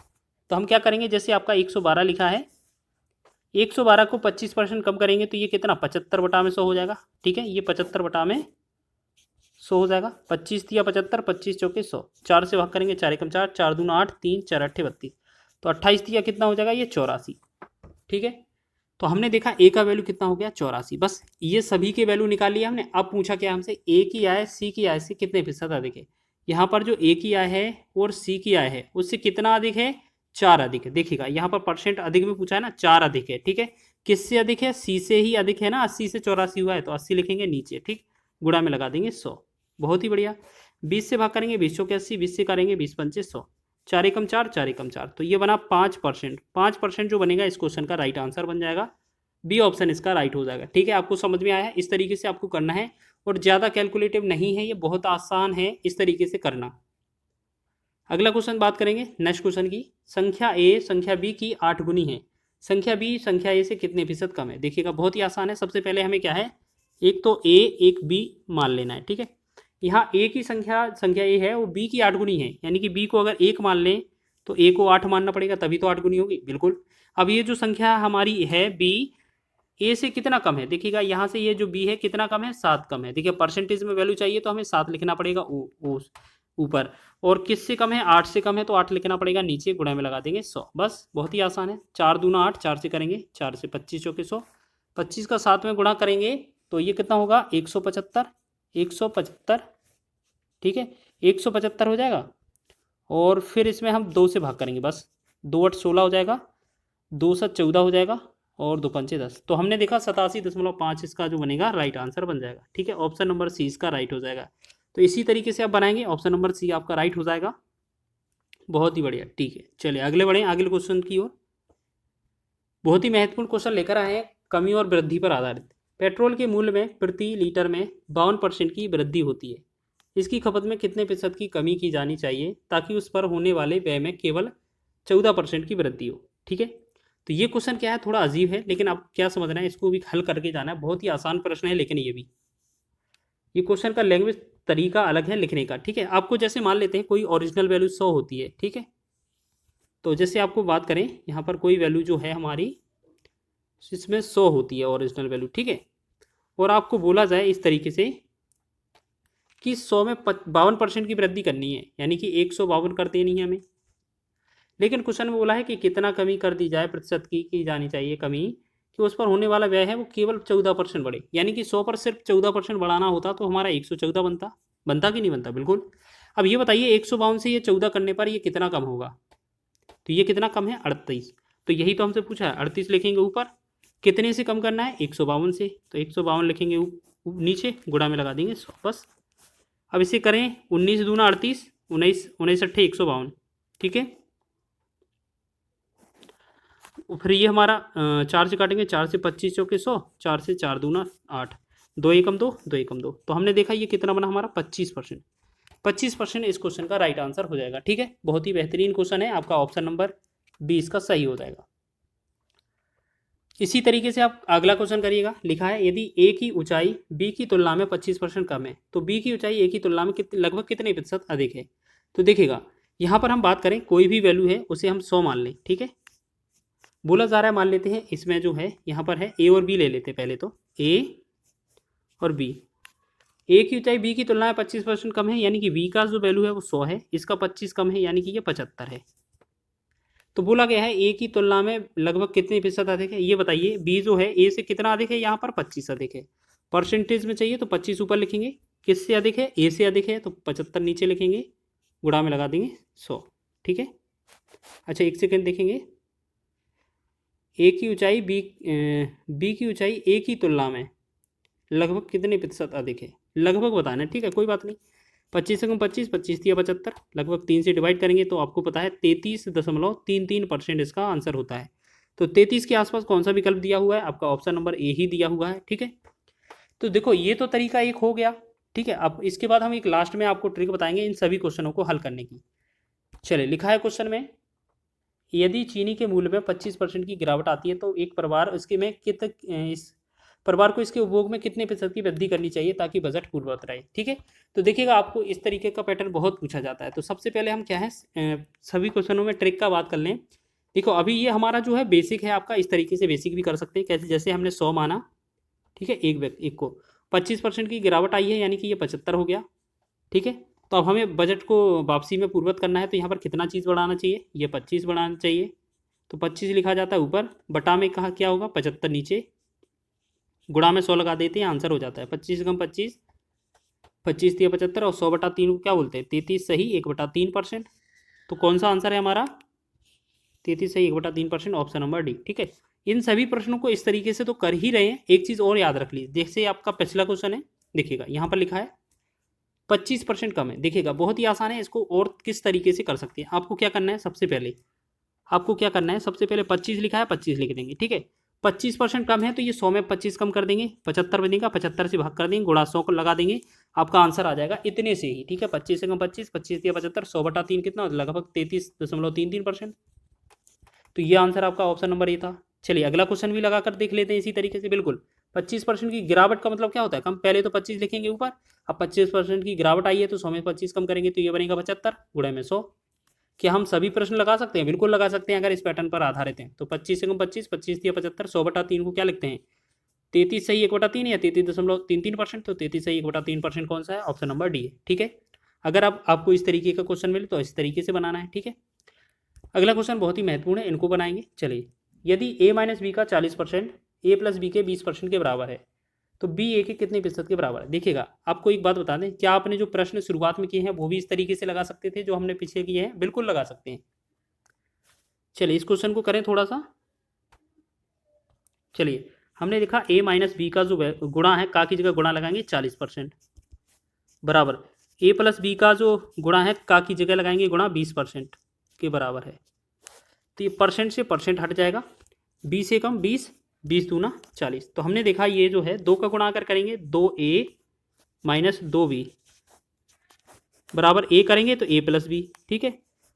तो हम क्या करेंगे, जैसे आपका 112 लिखा है, 112 को 25% कम करेंगे तो ये कितना 75 बटा में 100 हो जाएगा। ठीक है, ये 75 बटा में 100 हो जाएगा। 25 दिया 75, 25 चौके 100, 4 से भाग करेंगे, 4 एकम 4, 4 दूना 8, 3 4 अट्ठे 32, तो 28 दिया कितना हो जाएगा ये 84। ठीक है, तो हमने देखा ए का वैल्यू कितना हो गया 84। बस ये सभी के वैल्यू निकाल लिया हमने। अब पूछा क्या हमसे, ए की आय सी की आय से कितने फीसद अधिक है। यहाँ पर जो ए की आय है और सी की आय है उससे कितना अधिक है, 4 अधिक है। देखिएगा यहाँ पर परसेंट अधिक में पूछा है ना, 4 अधिक है। ठीक है, किससे अधिक है, सी से ही अधिक है ना, 80 से 84 हुआ है तो 80 लिखेंगे नीचे। ठीक, गुणा में लगा देंगे 100। बहुत ही बढ़िया, 20 से भाग करेंगे 20 चौके 80, 20 से करेंगे 20 पंचे 100, 4 एकम 4, 4 एकम 4, तो ये बना 5%। 5% जो बनेगा इस क्वेश्चन का राइट आंसर बन जाएगा, बी ऑप्शन इसका राइट हो जाएगा। ठीक है, आपको समझ में आया है, इस तरीके से आपको करना है और ज़्यादा कैलकुलेटिव नहीं है, ये बहुत आसान है इस तरीके से करना। अगला क्वेश्चन बात करेंगे नेक्स्ट क्वेश्चन की। संख्या ए संख्या बी की 8 गुनी है, संख्या बी संख्या ए से कितने फीसद कम है। देखिएगा बहुत ही आसान है, सबसे पहले हमें क्या है, एक तो ए एक बी मान लेना है। ठीक है, यहाँ ए की संख्या संख्या ए है वो बी की 8 गुनी है, यानी कि बी को अगर 1 मान लें तो ए को 8 मानना पड़ेगा तभी तो 8 गुनी होगी। बिल्कुल, अब ये जो संख्या हमारी है बी ए से कितना कम है, देखिएगा यहाँ से ये जो बी है कितना कम है, 7 कम है। देखिए परसेंटेज में वैल्यू चाहिए तो हमें 7 लिखना पड़ेगा ऊपर, और किससे कम है 8 से कम है तो 8 लिखना पड़ेगा नीचे, गुणा में लगा देंगे 100। बस बहुत ही आसान है, 4 दूना 8, 4 से करेंगे 4 से 25 चौके 100, 25 का 7 में गुणा करेंगे तो ये कितना होगा 175, 175। ठीक है, 175 हो जाएगा, और फिर इसमें हम 2 से भाग करेंगे, बस 2 8 16 हो जाएगा, 2 7 14 हो जाएगा, और 2 पंचे 10। तो हमने देखा 87.5 इसका जो बनेगा राइट आंसर बन जाएगा। ठीक है, ऑप्शन नंबर सी इसका राइट हो जाएगा। तो इसी तरीके से आप बनाएंगे, ऑप्शन नंबर सी आपका राइट हो जाएगा। बहुत ही बढ़िया। ठीक है, चलिए अगले बढ़ें, अगले क्वेश्चन की ओर। बहुत ही महत्वपूर्ण क्वेश्चन लेकर आए हैं, कमी और वृद्धि पर आधारित। पेट्रोल के मूल्य में प्रति लीटर में 52% की वृद्धि होती है, इसकी खपत में कितने प्रतिशत की कमी की जानी चाहिए ताकि उस पर होने वाले व्यय में केवल 14% की वृद्धि हो। ठीक है, तो ये क्वेश्चन क्या है, थोड़ा अजीब है, लेकिन आप क्या समझना है, इसको भी हल करके जाना है। बहुत ही आसान प्रश्न है, लेकिन ये क्वेश्चन का लैंग्वेज तरीका अलग है लिखने का। ठीक है, आपको जैसे मान लेते हैं कोई ओरिजिनल वैल्यू 100 होती है। ठीक है, तो जैसे आपको बात करें यहाँ पर कोई वैल्यू जो है हमारी इसमें 100 होती है ओरिजिनल वैल्यू। ठीक है, और आपको बोला जाए इस तरीके से कि 100 में 52% की वृद्धि करनी है, यानी कि 152 कर देनी है हमें। लेकिन क्वेश्चन में बोला है कि कितना कमी कर दी जाए, प्रतिशत की जानी चाहिए कमी, कि उस पर होने वाला व्यय है वो केवल 14% बढ़े, यानी कि 100 पर सिर्फ 14% बढ़ाना होता तो हमारा 114 बनता कि नहीं बनता। बिल्कुल। अब ये बताइए 152 से ये 14 करने पर ये कितना कम होगा, तो ये कितना कम है 38। तो यही तो हमसे पूछा है, 38 लिखेंगे ऊपर, कितने से कम करना है 152 से, तो 152 लिखेंगे नीचे, गुणा में लगा देंगे 100। बस अब इसे करें, 19 दूना 38, 19 19 अट्ठे 152। ठीक है, फिर ये हमारा 4 से काटेंगे, 4 से 25 चौके 100, 4 से 4 दूना 8, 2 एकम 2, 2 एकम 2, तो हमने देखा ये कितना बना हमारा 25%। 25% इस क्वेश्चन का राइट आंसर हो जाएगा। ठीक है, बहुत ही बेहतरीन क्वेश्चन है, आपका ऑप्शन नंबर बी इसका सही हो जाएगा। इसी तरीके से आप अगला क्वेश्चन करिएगा। लिखा है यदि ए की ऊंचाई बी की तुलना में 25% कम है तो बी की ऊंचाई ए की तुलना में लगभग कितने प्रतिशत अधिक है। तो देखिएगा यहाँ पर हम बात करें, कोई भी वैल्यू है उसे हम 100 मान लें। ठीक है, बोला जा रहा है मान लेते हैं, इसमें जो है यहाँ पर है ए और बी ले लेते हैं। पहले तो ए और बी, ए की ऊंचाई बी की तुलना में 25% कम है, यानी कि बी का जो वैल्यू है वो 100 है, इसका 25 कम है, यानी कि ये 75 है। तो बोला गया है ए की तुलना में लगभग कितने प्रतिशत अधिक है, ये बताइए। बी जो है ए से कितना अधिक है, यहाँ पर 25 अधिक है। परसेंटेज में चाहिए तो 25 ऊपर लिखेंगे, किससे अधिक है, ए से अधिक है तो 75 नीचे लिखेंगे, गुणा में लगा देंगे 100। ठीक है, अच्छा एक सेकेंड देखेंगे, ए की ऊंचाई बी की ऊंचाई ए की तुलना में लगभग कितने प्रतिशत अधिक है, लगभग बताना है, ठीक है, कोई बात नहीं। 25 से कम 25, 25 या 75, लगभग 3 से डिवाइड करेंगे तो आपको पता है 33.33% इसका आंसर होता है। तो 33 के आसपास कौन सा विकल्प दिया हुआ है, आपका ऑप्शन नंबर ए ही दिया हुआ है, ठीक है। तो देखो ये तो तरीका एक हो गया, ठीक है। अब इसके बाद हम एक लास्ट में आपको ट्रिक बताएंगे इन सभी क्वेश्चनों को हल करने की। चलिए, लिखा है क्वेश्चन में, यदि चीनी के मूल्य में 25% की गिरावट आती है तो एक परिवार इसके में इस परिवार को इसके उपभोग में कितने प्रतिशत की वृद्धि करनी चाहिए ताकि बजट पूर्ववत रहे, ठीक है। तो देखिएगा आपको इस तरीके का पैटर्न बहुत पूछा जाता है। तो सबसे पहले हम क्या है सभी क्वेश्चनों में ट्रिक का बात कर लें। देखो अभी ये हमारा जो है बेसिक है आपका, इस तरीके से बेसिक भी कर सकते हैं। कैसे, जैसे हमने 100 माना, ठीक है, एक को 25% की गिरावट आई है यानी कि ये 75 हो गया, ठीक है। तो अब हमें बजट को वापसी में पूर्ववत करना है तो यहाँ पर कितना चीज़ बढ़ाना चाहिए, ये 25 बढ़ाना चाहिए। तो 25 लिखा जाता है ऊपर, बटा में कहा क्या होगा 75 नीचे, गुणा में 100 लगा देते हैं, आंसर हो जाता है 25 से कम 25, 25 या 75 और 100/3 को क्या बोलते हैं 33 सही 1/3%। तो कौन सा आंसर है हमारा 33 सही 1/3%, ऑप्शन नंबर डी, ठीक है। इन सभी प्रश्नों को इस तरीके से तो कर ही रहे हैं। एक चीज़ और याद रख लीजिए, जैसे आपका पिछला क्वेश्चन है, देखिएगा यहाँ पर लिखा है 25% कम है, देखिएगा बहुत ही आसान है। इसको और किस तरीके से कर सकते हैं, आपको क्या करना है, सबसे पहले आपको क्या करना है, सबसे पहले 25 लिखा है 25 लिख देंगे, ठीक है। 25% कम है तो ये 100 में 25 कम कर देंगे, 75 बनेगा, 75 से भाग कर देंगे, गुणा 100 को लगा देंगे, आपका आंसर आ जाएगा इतने से ही, ठीक है। 25 से कम 25, 25 या 75, 100/3 कितना, लगभग 33.33%। तो ये आंसर आपका ऑप्शन नंबर ए था। चलिए अगला क्वेश्चन भी लगा कर देख लेते हैं इसी तरीके से। बिल्कुल 25% की गिरावट का मतलब क्या होता है, कम, पहले तो 25 लिखेंगे ऊपर, अब 25% की गिरावट आई है तो 100 में 25 कम करेंगे तो ये बनेगा 75 गुणे में 100। क्या हम सभी प्रश्न लगा सकते हैं, बिल्कुल लगा सकते हैं अगर इस पैटर्न पर आधारित हैं। तो 25 से कम 25, 25 या 75, 100/3 को क्या लिखते हैं 33 सही 1/3 या 33.33%। तो 33 सही 1/3% कौन सा है, ऑप्शन नंबर डी है, ठीक है। अगर आपको इस तरीके का क्वेश्चन मिले तो इस तरीके से बनाना है, ठीक है। अगला क्वेश्चन बहुत ही महत्वपूर्ण है, इनको बनाएंगे। चलिए, यदि a माइनस बी का 40% a प्लस बी के 20% के बराबर है तो b a के कितने प्रतिशत के बराबर है। देखिएगा आपको एक बात बता दें, क्या आपने जो प्रश्न शुरुआत में किए हैं वो भी इस तरीके से लगा सकते थे जो हमने पीछे किए हैं, बिल्कुल लगा सकते हैं। चलिए इस क्वेश्चन को करें थोड़ा सा। चलिए हमने देखा a माइनस बी का जो गुणा है, का की जगह गुणा लगाएंगे 40% बराबर a प्लस बी का जो गुणा है, का की जगह लगाएंगे गुणा 20% के बराबर है। तो ये परसेंट से परसेंट हट जाएगा, 20 से कम 20, 20 दूना 40। तो हमने देखा ये जो है 2 का गुणा अगर करेंगे 2a माइनस 2b बराबर a करेंगे तो a प्लस बी, ठीक है।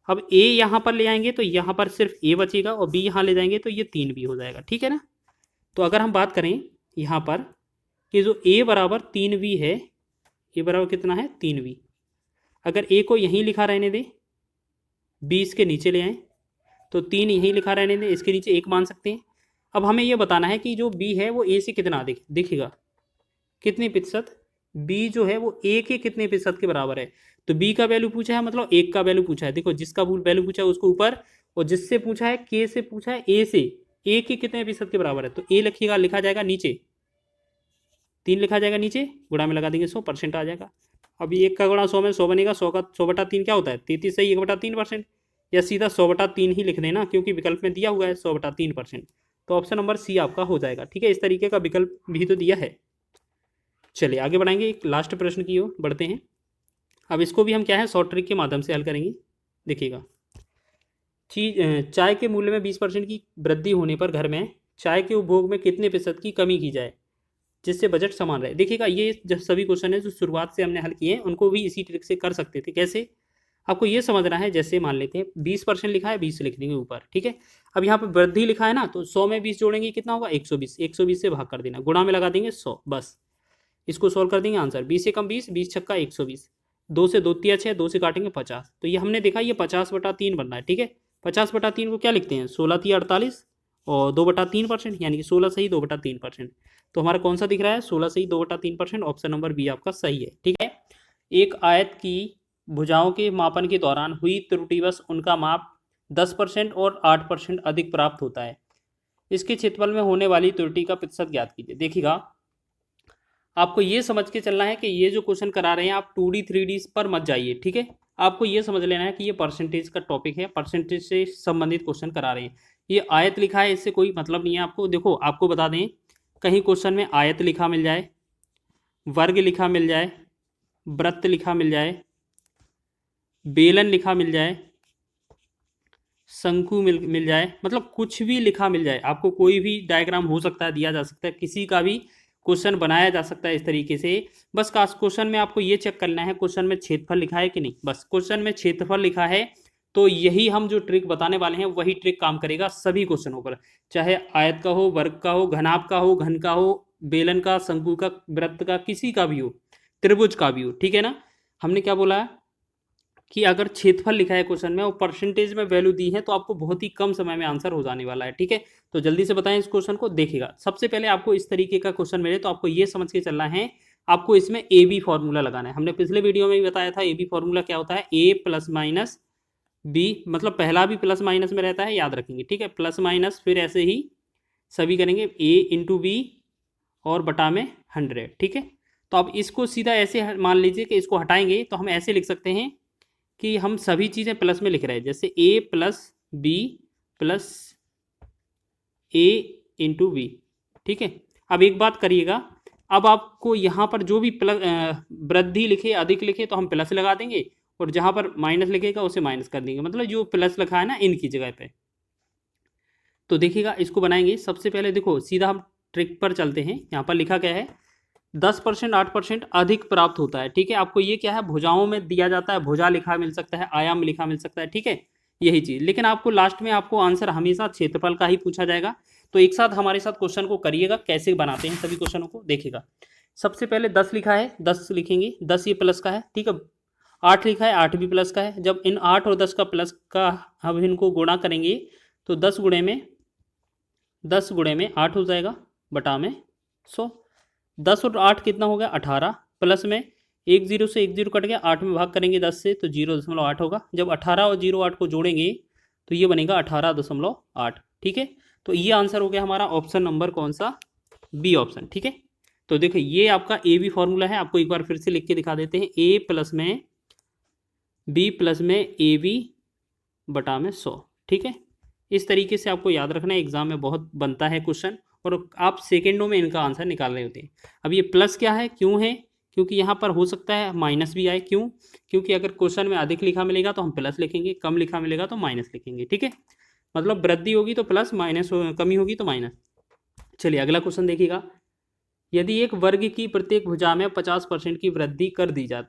अब a यहाँ पर ले आएंगे तो यहाँ पर सिर्फ a बचेगा और b यहाँ ले जाएंगे तो ये 3b हो जाएगा, ठीक है ना। तो अगर हम बात करें यहाँ पर कि जो a बराबर 3b है, a बराबर कितना है 3b, अगर a को यहीं लिखा रहने दें, b इसके नीचे ले आएँ तो 3 यहीं लिखा रहने दें, इसके नीचे 1 मान सकते हैं। अब हमें यह बताना है कि जो b है वो a से कितना अधिक, देखिएगा कितने प्रतिशत, b जो है वो a के कितने प्रतिशत के बराबर है। तो b का वैल्यू पूछा है मतलब 1 का वैल्यू पूछा है, देखो जिसका वैल्यू पूछा है उसको ऊपर, और जिससे पूछा है k से पूछा है a से, a के कितने प्रतिशत के बराबर है। तो a लिखिएगा, लिखा जाएगा नीचे 3 लिखा जाएगा नीचे, गुणा में लगा देंगे 100% आ जाएगा। अभी 1 का गुणा 100 में 100 बनेगा, 100 का 100/3 क्या होता है 33 सही 1/3%, या सीधा 100/3 ही लिख देना क्योंकि विकल्प में दिया हुआ है 100/3%। तो ऑप्शन नंबर सी आपका हो जाएगा, ठीक है। इस तरीके का विकल्प भी तो दिया है। चलिए आगे बढ़ाएंगे, एक लास्ट प्रश्न की ओर बढ़ते हैं। अब इसको भी हम क्या है शॉर्ट ट्रिक के माध्यम से हल करेंगे। देखिएगा, चाय के मूल्य में 20% की वृद्धि होने पर घर में चाय के उपभोग में कितने प्रतिशत की कमी की जाए जिससे बजट समान रहे। देखिएगा ये जब सभी क्वेश्चन है जो शुरुआत से हमने हल किए हैं उनको भी इसी ट्रिक से कर सकते थे। कैसे, आपको ये समझना है, जैसे मान लेते हैं 20% लिखा है, 20 लिख देंगे ऊपर, ठीक है। अब यहाँ पर वृद्धि लिखा है ना, तो 100 में 20 जोड़ेंगे कितना होगा 120, 120 से भाग कर देना, गुणा में लगा देंगे 100, बस इसको सोल्व कर देंगे आंसर 20 से कम 20, 20 छक्का 120, 2 से 2 तिया 6, 2 से काटेंगे 50। तो ये हमने देखा ये 50/3 बनना है, ठीक है। 50/3 को क्या लिखते हैं 16 तिया 48 और 2/3%, यानी कि 16 सही 2/3%। तो हमारा कौन सा दिख रहा है 16 सही 2/3%, ऑप्शन नंबर बी आपका सही है, ठीक है। एक आयत की भुजाओं के मापन के दौरान हुई त्रुटिवश उनका माप 10% और 8% अधिक प्राप्त होता है। इसके क्षेत्रफल में होने वाली त्रुटि का प्रतिशत ज्ञात कीजिए। देखिएगा आपको ये समझ के चलना है कि ये जो क्वेश्चन करा रहे हैं आप 2D 3D पर मत जाइए, ठीक है। आपको ये समझ लेना है कि ये परसेंटेज का टॉपिक है, परसेंटेज से संबंधित क्वेश्चन करा रहे हैं। ये आयत लिखा है, इससे कोई मतलब नहीं है आपको। देखो आपको बता दें, कहीं क्वेश्चन में आयत लिखा मिल जाए, वर्ग लिखा मिल जाए, वृत्त लिखा मिल जाए, बेलन लिखा मिल जाए, शंकु मिल जाए, मतलब कुछ भी लिखा मिल जाए आपको, कोई भी डायग्राम हो सकता है, दिया जा सकता है, किसी का भी क्वेश्चन बनाया जा सकता है इस तरीके से। बस क्वेश्चन में आपको ये चेक करना है क्वेश्चन में क्षेत्रफल लिखा है कि नहीं। बस क्वेश्चन में क्षेत्रफल लिखा है तो यही हम जो ट्रिक बताने वाले हैं वही ट्रिक काम करेगा सभी क्वेश्चनों पर, चाहे आयत का हो, वर्ग का हो, घनाभ का हो, घन का हो, बेलन का, शंकु का, वृत्त का, किसी का भी हो, त्रिभुज का भी हो। ठीक है ना। हमने क्या बोला कि अगर क्षेत्रफल लिखा है क्वेश्चन में और परसेंटेज में वैल्यू दी है तो आपको बहुत ही कम समय में आंसर हो जाने वाला है। ठीक है, तो जल्दी से बताएं इस क्वेश्चन को। देखिएगा, सबसे पहले आपको इस तरीके का क्वेश्चन मिले तो आपको ये समझ के चलना है, आपको इसमें ए बी फॉर्मूला लगाना है। हमने पिछले वीडियो में भी बताया था ए बी फॉर्मूला क्या होता है, ए प्लस माइनस बी, मतलब पहला भी प्लस माइनस में रहता है, याद रखेंगे। ठीक है, प्लस माइनस, फिर ऐसे ही सभी करेंगे, ए इंटू बी और बटा में 100। ठीक है, तो अब इसको सीधा ऐसे मान लीजिए कि इसको हटाएंगे तो हम ऐसे लिख सकते हैं कि हम सभी चीज़ें प्लस में लिख रहे हैं, जैसे ए प्लस बी प्लस ए इंटू बी। ठीक है, अब एक बात करिएगा, अब आपको यहाँ पर जो भी प्लस वृद्धि लिखे, अधिक लिखे तो हम प्लस लगा देंगे, और जहाँ पर माइनस लिखेगा उसे माइनस कर देंगे, मतलब जो प्लस लिखा है ना इनकी जगह पे। तो देखिएगा, इसको बनाएंगे। सबसे पहले देखो सीधा हम ट्रिक पर चलते हैं। यहाँ पर लिखा क्या है, 10% 8% अधिक प्राप्त होता है। ठीक है, आपको ये क्या है, भुजाओं में दिया जाता है, भुजा लिखा मिल सकता है, आयाम लिखा मिल सकता है। ठीक है, यही चीज, लेकिन आपको लास्ट में आपको आंसर हमेशा क्षेत्रफल का ही पूछा जाएगा। तो एक साथ हमारे साथ क्वेश्चन को करिएगा, कैसे बनाते हैं सभी क्वेश्चनों को। देखिएगा, सबसे पहले 10 लिखा है, 10 लिखेंगे, 10 ये प्लस का है। ठीक है, 8 लिखा है, 8 भी प्लस का है। जब इन 8 और 10 का प्लस का हम इनको गुणा करेंगे तो 10 गुणे में 8 हो जाएगा, बटा में 100। 10 और 8 कितना हो गया, 18, प्लस में एक जीरो से एक जीरो कट गया, 8 में भाग करेंगे 10 से तो 0.8 होगा। जब 18 और 0.8 को जोड़ेंगे तो ये बनेगा 18.8। ठीक है, तो ये आंसर हो गया हमारा ऑप्शन नंबर कौन सा, बी ऑप्शन। ठीक है, तो देखिए ये आपका ए बी फॉर्मूला है, आपको एक बार फिर से लिख के दिखा देते हैं, ए प्लस में बी प्लस में ए बी बटा में 100। ठीक है, इस तरीके से आपको याद रखना है, एग्जाम में बहुत बनता है क्वेश्चन और आप सेकेंडों में इनका आंसर निकाल रहे होते हैं। अब ये प्लस क्या है, क्यों है, क्योंकि यहाँ पर हो सकता है माइनस भी आए। क्यों, क्योंकि अगर क्वेश्चन में अधिक लिखा मिलेगा तो हम प्लस लिखेंगे, कम लिखा मिलेगा तो माइनस लिखेंगे। ठीक है, मतलब वृद्धि होगी तो प्लस, माइनस कमी होगी तो माइनस। चलिए अगला क्वेश्चन देखिएगा, यदि एक वर्ग की प्रत्येक भुजा में 50% की वृद्धि कर दी जाए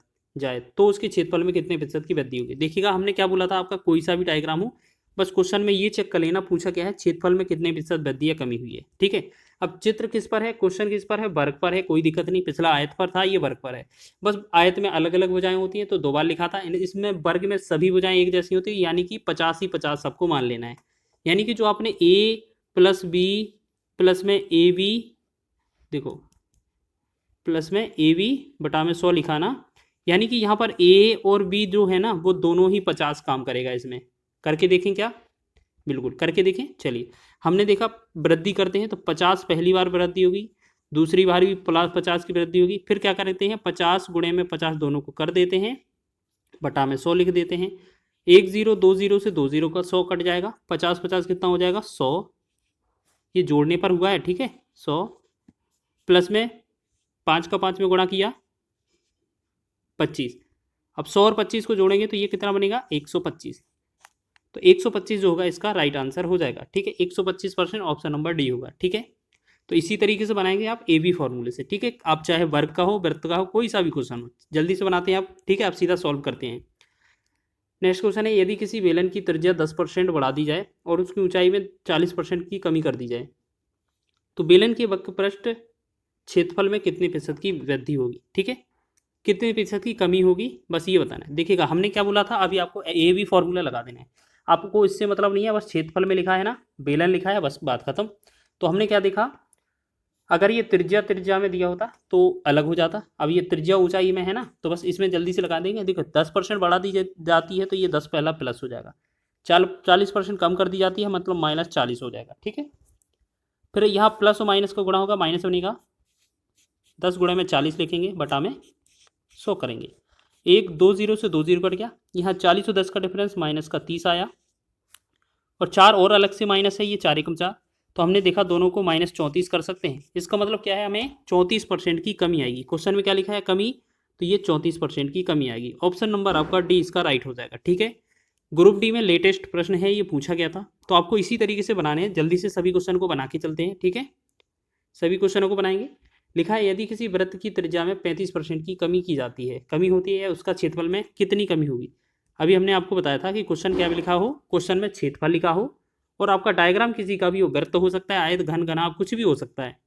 तो उसके क्षेत्रफल में कितने प्रतिशत की वृद्धि होगी। देखिएगा, हमने क्या बोला था, आपका कोई सा भी डायग्राम हो, बस क्वेश्चन में ये चेक कर लेना, पूछा क्या है, क्षेत्रफल में कितने प्रतिशत वृद्धि या कमी हुई है। ठीक है, अब चित्र किस पर है, क्वेश्चन किस पर है, वर्ग पर है, कोई दिक्कत नहीं, पिछला आयत पर था, ये वर्ग पर है। बस आयत में अलग अलग भुजाएं होती हैं तो 2 बार लिखा था, इसमें वर्ग में सभी भुजाएं एक जैसी होती है, यानी कि 50 ही 50 सबको मान लेना है। यानी कि जो आपने ए प्लस बी प्लस में ए बी, देखो प्लस में ए बी बटा में 100 लिखा ना, यानी कि यहाँ पर ए और बी जो है ना वो दोनों ही 50 काम करेगा। इसमें करके देखें क्या, बिल्कुल करके देखें। चलिए, हमने देखा वृद्धि करते हैं तो 50 पहली बार वृद्धि होगी, दूसरी बार भी प्लस 50 की वृद्धि होगी, फिर क्या करते हैं 50 गुणे में 50 दोनों को कर देते हैं, बटा में 100 लिख देते हैं। 1 0 2 0 से 2 0 का 100 कट जाएगा, 50 50 कितना हो जाएगा 100, ये जोड़ने पर हुआ है। ठीक है, 100 प्लस में 5 का 5 में गुणा किया 25। अब 100 और 25 को जोड़ेंगे तो ये कितना बनेगा 125। तो 125 जो होगा इसका राइट आंसर हो जाएगा। ठीक है, 125% ऑप्शन नंबर डी होगा। ठीक है, तो इसी तरीके से बनाएंगे आप ए बी फॉर्मूले से। ठीक है, आप चाहे वर्ग का हो, वृत्त का हो, कोई सा भी क्वेश्चन हो, जल्दी से बनाते हैं आप। ठीक है, आप सीधा सॉल्व करते हैं। नेक्स्ट क्वेश्चन है, यदि किसी बेलन की त्रिज्या 10% बढ़ा दी जाए और उसकी ऊंचाई में 40% की कमी कर दी जाए तो बेलन के वक्रपृष्ठ क्षेत्रफल में कितने प्रतिशत की वृद्धि होगी। ठीक है, कितने प्रतिशत की कमी होगी, बस ये बताना है। देखिएगा, हमने क्या बोला था, अभी आपको ए बी फॉर्मूला लगा देना है, आपको इससे मतलब नहीं है, बस क्षेत्रफल में लिखा है ना, बेलन लिखा है, बस बात खत्म। तो हमने क्या देखा, अगर ये त्रिज्या में दिया होता तो अलग हो जाता, अब ये त्रिज्या ऊंचाई में है ना, तो बस इसमें जल्दी से लगा देंगे। देखो 10% बढ़ा दी जाती है तो ये 10 पहला प्लस हो जाएगा, 40% कम कर दी जाती है मतलब -40 हो जाएगा। ठीक है, फिर यहाँ प्लस और माइनस का गुणा होगा, माइनस बनेगा, 10 गुणे में 40 लिखेंगे, बटा में 100 करेंगे। 1 2 0 से 2 0 कट गया, यहाँ 40 और 10 का डिफरेंस माइनस का 30 आया, और 4 और अलग से माइनस है, ये 4 एकम 4, तो हमने देखा दोनों को -34 कर सकते हैं। इसका मतलब क्या है, हमें 34% की कमी आएगी। क्वेश्चन में क्या लिखा है, कमी, तो ये 34% की कमी आएगी। ऑप्शन नंबर आपका डी इसका राइट हो जाएगा। ठीक है, ग्रुप डी में लेटेस्ट प्रश्न है, ये पूछा गया था, तो आपको इसी तरीके से बनाने हैं। जल्दी से सभी क्वेश्चन को बना के चलते हैं। ठीक है, सभी क्वेश्चनों को बनाएंगे। लिखा है यदि किसी वृत्त की त्रिज्या में 35% की कमी की जाती है, कमी होती है, उसका क्षेत्रफल में कितनी कमी होगी। अभी हमने आपको बताया था कि क्वेश्चन क्या लिखा हो, क्वेश्चन में क्षेत्रफल लिखा हो और आपका डायग्राम किसी का भी हो, वृत्त हो सकता है, आयत, घन, घनाभ, कुछ भी हो सकता है।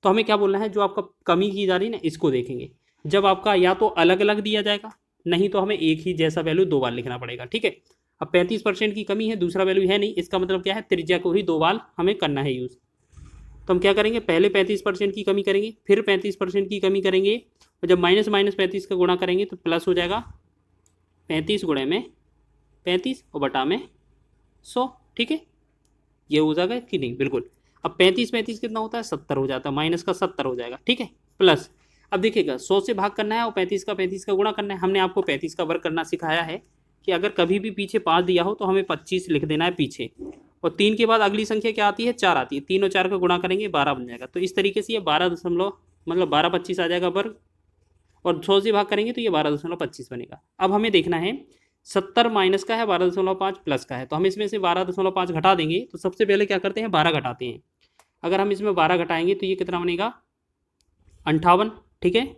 तो हमें क्या बोलना है, जो आपका कमी की जा रही है ना, इसको देखेंगे। जब आपका या तो अलग अलग दिया जाएगा, नहीं तो हमें एक ही जैसा वैल्यू 2 बार लिखना पड़ेगा। ठीक है, अब 35% की कमी है, दूसरा वैल्यू है नहीं, इसका मतलब क्या है, त्रिज्या को ही 2 बार हमें करना है यूज़। तो हम क्या करेंगे, पहले 35% की कमी करेंगे, फिर 35% की कमी करेंगे, और जब माइनस 35 का गुणा करेंगे तो प्लस हो जाएगा 35 गुणे में 35 और बटा में 100। ठीक है, ये हो जाएगा कि नहीं, बिल्कुल। अब 35 कितना होता है, 70 हो जाता है, माइनस का 70 हो जाएगा। ठीक है, प्लस अब देखिएगा 100 से भाग करना है और 35 का गुणा करना है। हमने आपको 35 का वर्ग करना सिखाया है कि अगर कभी भी पीछे 5 दिया हो तो हमें 25 लिख देना है पीछे, और 3 के बाद अगली संख्या क्या आती है, 4 आती है। 3 और 4 का गुणा करेंगे 12 बन जाएगा। तो इस तरीके से ये 12.25 आ जाएगा वर्ग, और 100 से भाग करेंगे तो ये 12.25 बनेगा। अब हमें देखना है 70 माइनस का है, 12.5 प्लस का है, तो हम इसमें से 12.5 घटा देंगे। तो सबसे पहले क्या करते हैं, 12 घटाते हैं। अगर हम इसमें 12 घटाएंगे तो ये कितना बनेगा, 58। ठीक है,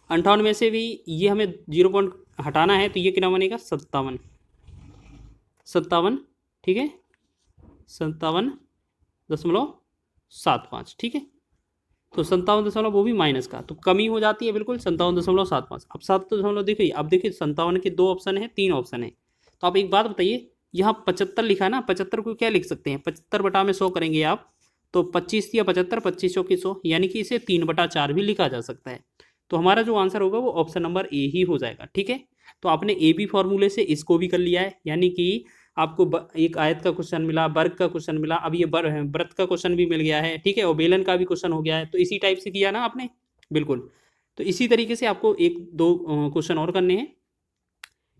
58 में से भी ये हमें 0 पॉइंट हटाना है, तो ये कितना बनेगा, 57। ठीक है, 57.75। ठीक है, तो 57 वो भी माइनस का, तो कमी हो जाती है बिल्कुल 57.75। अब 7 देखिए, अब देखिए 57 के 2 ऑप्शन है, 3 ऑप्शन है। तो आप एक बात बताइए, यहाँ 75 लिखा है ना, 75 को क्या लिख सकते हैं, 75 बटा में 100 करेंगे आप, तो 25 या 75, 25 के 100, यानी कि इसे 3/4 भी लिखा जा सकता है। तो हमारा जो आंसर होगा वो ऑप्शन नंबर ए ही हो जाएगा। ठीक है, तो आपने ए बी फॉर्मूले से इसको भी कर लिया है, यानी कि आपको एक आयत का क्वेश्चन मिला, वर्ग का क्वेश्चन मिला, अब ये वृत्त का क्वेश्चन भी मिल गया है। ठीक है, और बेलन का भी क्वेश्चन हो गया है। तो इसी टाइप से किया ना आपने, बिल्कुल। तो इसी तरीके से आपको 1-2 क्वेश्चन और करने हैं।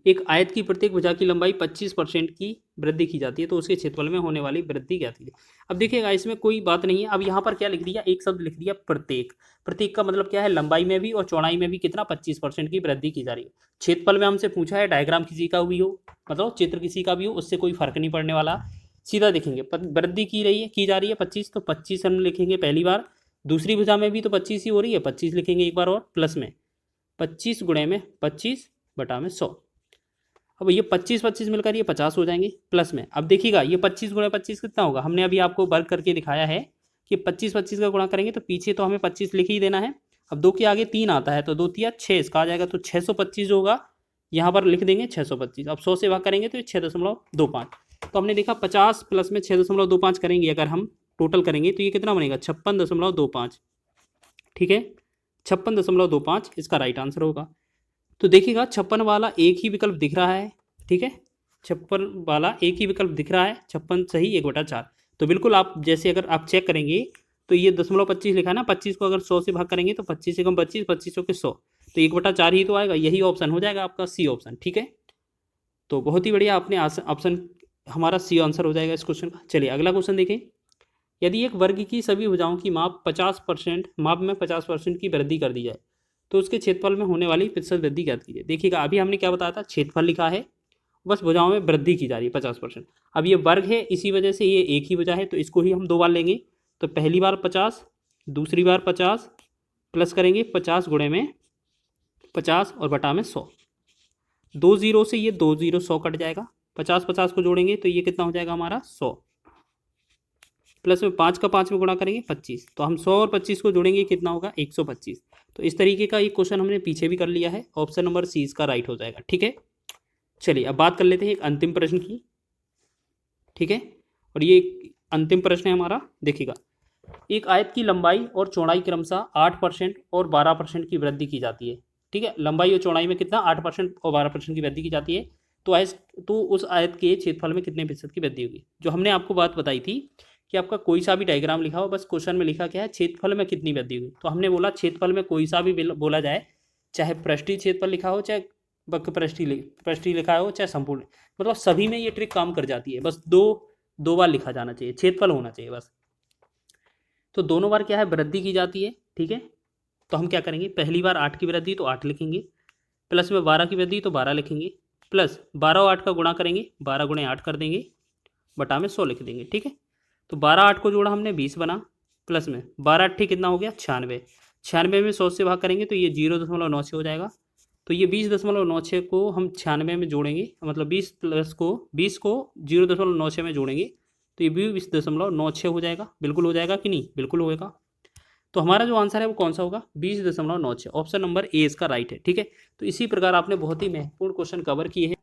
एक आयत की प्रत्येक भुजा की लंबाई 25% की वृद्धि की जाती है, तो उसके क्षेत्रफल में होने वाली वृद्धि क्या थी। अब देखिएगा, इसमें कोई बात नहीं है। अब यहाँ पर क्या लिख दिया, एक शब्द लिख दिया प्रत्येक। प्रत्येक का मतलब क्या है, लंबाई में भी और चौड़ाई में भी कितना, 25% की वृद्धि की जा रही है। क्षेत्रफल में हमसे पूछा है, डायग्राम किसी का भी हो, मतलब चित्र किसी का भी हो, उससे कोई फर्क नहीं पड़ने वाला। सीधा देखेंगे वृद्धि की जा रही है 25, तो 25 हम लिखेंगे पहली बार। दूसरी भुजा में भी तो 25 ही हो रही है, 25 लिखेंगे एक बार, और प्लस में 25 गुणे में 25 बटा में 100। अब ये 25 मिलकर ये 50 हो जाएंगे, प्लस में अब देखिएगा ये 25 गुणा 25 कितना होगा, हमने अभी आपको वर्क करके दिखाया है कि 25 का गुणा करेंगे तो पीछे तो हमें 25 लिख ही देना है। अब 2 के आगे 3 आता है, तो 2 तिया 6 इसका आ जाएगा, तो 625 जो होगा यहाँ पर लिख देंगे 625। अब 100 से भाग करेंगे तो 6.25। तो हमने देखा 50 प्लस में 6.25 करेंगे, अगर हम टोटल करेंगे तो ये कितना बनेगा, 56.25। ठीक है, 56.25 इसका राइट आंसर होगा। तो देखिएगा 56 वाला एक ही विकल्प दिख रहा है। ठीक है, 56 वाला एक ही विकल्प दिख रहा है, 56 सही 1/4। तो बिल्कुल आप जैसे अगर आप चेक करेंगे तो ये 0.25 लिखा है ना, 25 को अगर 100 से भाग करेंगे तो 25 से कम 25, 25 के 100, तो 1/4 ही तो आएगा, यही ऑप्शन हो जाएगा आपका सी ऑप्शन। ठीक है, तो बहुत ही बढ़िया, आपने ऑप्शन हमारा सी आंसर हो जाएगा इस क्वेश्चन का। चलिए अगला क्वेश्चन देखें। यदि एक वर्ग की सभी भुजाओं की माप 50% की वृद्धि कर दी जाए तो उसके क्षेत्रफल में होने वाली प्रतिशत वृद्धि ज्ञात कीजिए। देखिएगा अभी हमने क्या बताया था, क्षेत्रफल लिखा है, बस भुजाओं में वृद्धि की जा रही है 50%। अब ये वर्ग है, इसी वजह से ये एक ही भुजा है, तो इसको ही हम 2 बार लेंगे। तो पहली बार 50, दूसरी बार 50, प्लस करेंगे 50 गुणे में 50 और बटा में 100। 2 0 से ये 2 0 100 कट जाएगा, 50 को जोड़ेंगे तो ये कितना हो जाएगा हमारा 100, प्लस में 5 का 5 में गुणा करेंगे 25, तो हम 100 और 25 को जोड़ेंगे कितना होगा 125। तो इस तरीके का एक क्वेश्चन हमने पीछे भी कर लिया है, ऑप्शन नंबर सी इसका राइट हो जाएगा। ठीक है, चलिए अब बात कर लेते हैं एक अंतिम प्रश्न की। ठीक है, और ये अंतिम प्रश्न है हमारा। देखिएगा, एक आयत की लंबाई और चौड़ाई क्रमशः 8% और 12% की वृद्धि की जाती है। ठीक है, लंबाई और चौड़ाई में कितना 8% और 12% की वृद्धि की जाती है, तो उस आयत के क्षेत्रफल में कितने प्रतिशत की वृद्धि होगी। जो हमने आपको बात बताई थी कि आपका कोई सा भी डायग्राम लिखा हो, बस क्वेश्चन में लिखा क्या है, क्षेत्रफल में कितनी वृद्धि हुई। तो हमने बोला क्षेत्रफल में कोई सा भी बोला जाए, चाहे पृष्ठीय क्षेत्रफल लिखा हो, चाहे वक्र पृष्ठीय लिखा हो, चाहे संपूर्ण, मतलब सभी में ये ट्रिक काम कर जाती है। बस 2 2 बार लिखा जाना चाहिए, क्षेत्रफल होना चाहिए बस। तो दोनों बार क्या है, वृद्धि की जाती है, ठीक है। तो हम क्या करेंगे, पहली बार 8 की वृद्धि तो 8 लिखेंगे, प्लस में 12 की वृद्धि तो 12 लिखेंगे, प्लस 12 और 8 का गुणा करेंगे, 12 गुणे 8 कर देंगे, बटा में 100 लिख देंगे, ठीक है। तो 12 8 को जोड़ा हमने 20 बना, प्लस में 12 8 कितना हो गया 96, 96 में 100 से भाग करेंगे तो ये 0.96 हो जाएगा। तो ये 20.96 को हम 96 में जोड़ेंगे, मतलब 20 प्लस को 20 को 0.96 में जोड़ेंगे तो ये भी 20.96 हो जाएगा। बिल्कुल हो जाएगा कि नहीं, बिल्कुल होएगा। तो हमारा जो आंसर है वो कौन सा होगा, 20.96। ऑप्शन नंबर ए इसका राइट है, ठीक है। तो इसी प्रकार आपने बहुत ही महत्वपूर्ण क्वेश्चन कवर किए हैं।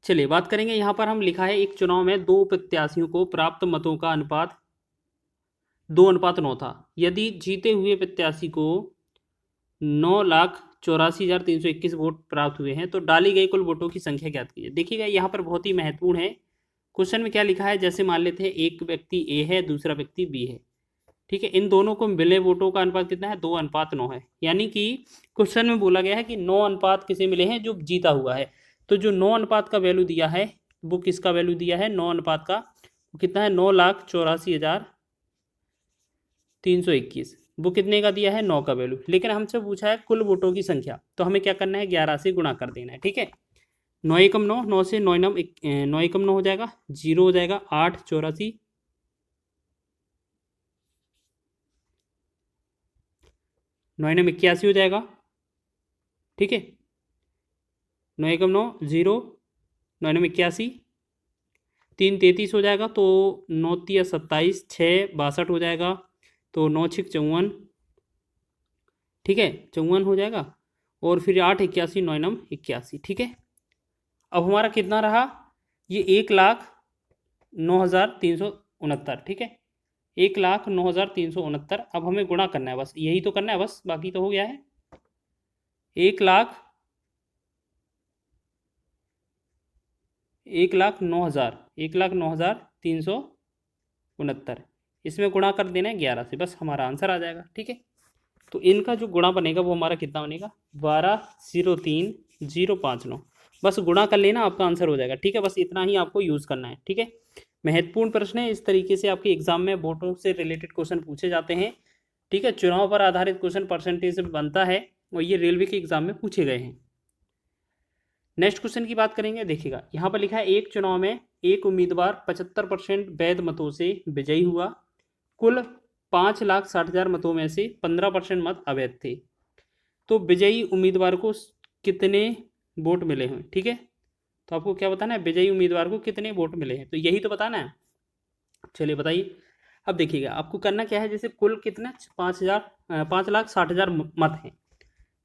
चलिए बात करेंगे, यहाँ पर हम लिखा है एक चुनाव में 2 प्रत्याशियों को प्राप्त मतों का अनुपात 2:9 था। यदि जीते हुए प्रत्याशी को 9,84,321 वोट प्राप्त हुए हैं तो डाली गई कुल वोटों की संख्या ज्ञात कीजिए। देखिएगा यहाँ पर बहुत ही महत्वपूर्ण है। क्वेश्चन में क्या लिखा है, जैसे मान लेते हैं एक व्यक्ति ए है, दूसरा व्यक्ति बी है, ठीक है। इन दोनों को मिले वोटों का अनुपात कितना है, 2:9 है। यानी कि क्वेश्चन में बोला गया है कि 9 अनुपात किसे मिले हैं, जो जीता हुआ है। तो जो 9 अनुपात का वैल्यू दिया है वो किसका वैल्यू दिया है, 9 अनुपात का कितना है, 9,84,321, वो कितने का दिया है, 9 का वैल्यू। लेकिन हमसे पूछा है कुल वोटों की संख्या, तो हमें क्या करना है, 11 से गुणा कर देना है, ठीक है। 9 एकम 9, 9 से 9 नम 9 एकम 9 हो जाएगा, 0 हो जाएगा, 8 84, 9 नम 81 हो जाएगा, ठीक है। 9 एकम 9 0, 9 नम 81, 3 33 हो जाएगा, तो 9 तिया 27, 6 62 हो जाएगा, तो 9 6 54, ठीक है, 54 हो जाएगा। और फिर 8 81, 9 नम 81, ठीक है। अब हमारा कितना रहा, ये 1,09,369, ठीक है, 1,09,369। अब हमें गुणा करना है, बस यही तो करना है, बस बाकी तो हो गया है। 1,09,369, इसमें गुणा कर देना है 11 से, बस हमारा आंसर आ जाएगा, ठीक है। तो इनका जो गुणा बनेगा वो हमारा कितना बनेगा, 12,03,059। बस गुणा कर लेना, आपका आंसर हो जाएगा, ठीक है। बस इतना ही आपको यूज़ करना है, ठीक है। महत्वपूर्ण प्रश्न है, इस तरीके से आपके एग्जाम में वोटों से रिलेटेड क्वेश्चन पूछे जाते हैं, ठीक है। चुनाव पर आधारित क्वेश्चन परसेंटेज से बनता है और ये रेलवे के एग्जाम में पूछे गए हैं। नेक्स्ट क्वेश्चन की बात करेंगे, देखिएगा यहाँ पर लिखा है एक चुनाव में एक उम्मीदवार 75% वैध मतों से विजयी हुआ, कुल 5,60,000 मतों में से 15% मत अवैध थे, तो विजयी उम्मीदवार को कितने वोट मिले हैं, ठीक है। तो आपको क्या बताना है, विजयी उम्मीदवार को कितने वोट मिले हैं, तो यही तो बताना है। चलिए बताइए। अब देखिएगा आपको करना क्या है, जैसे कुल कितने 5,60,000 मत हैं।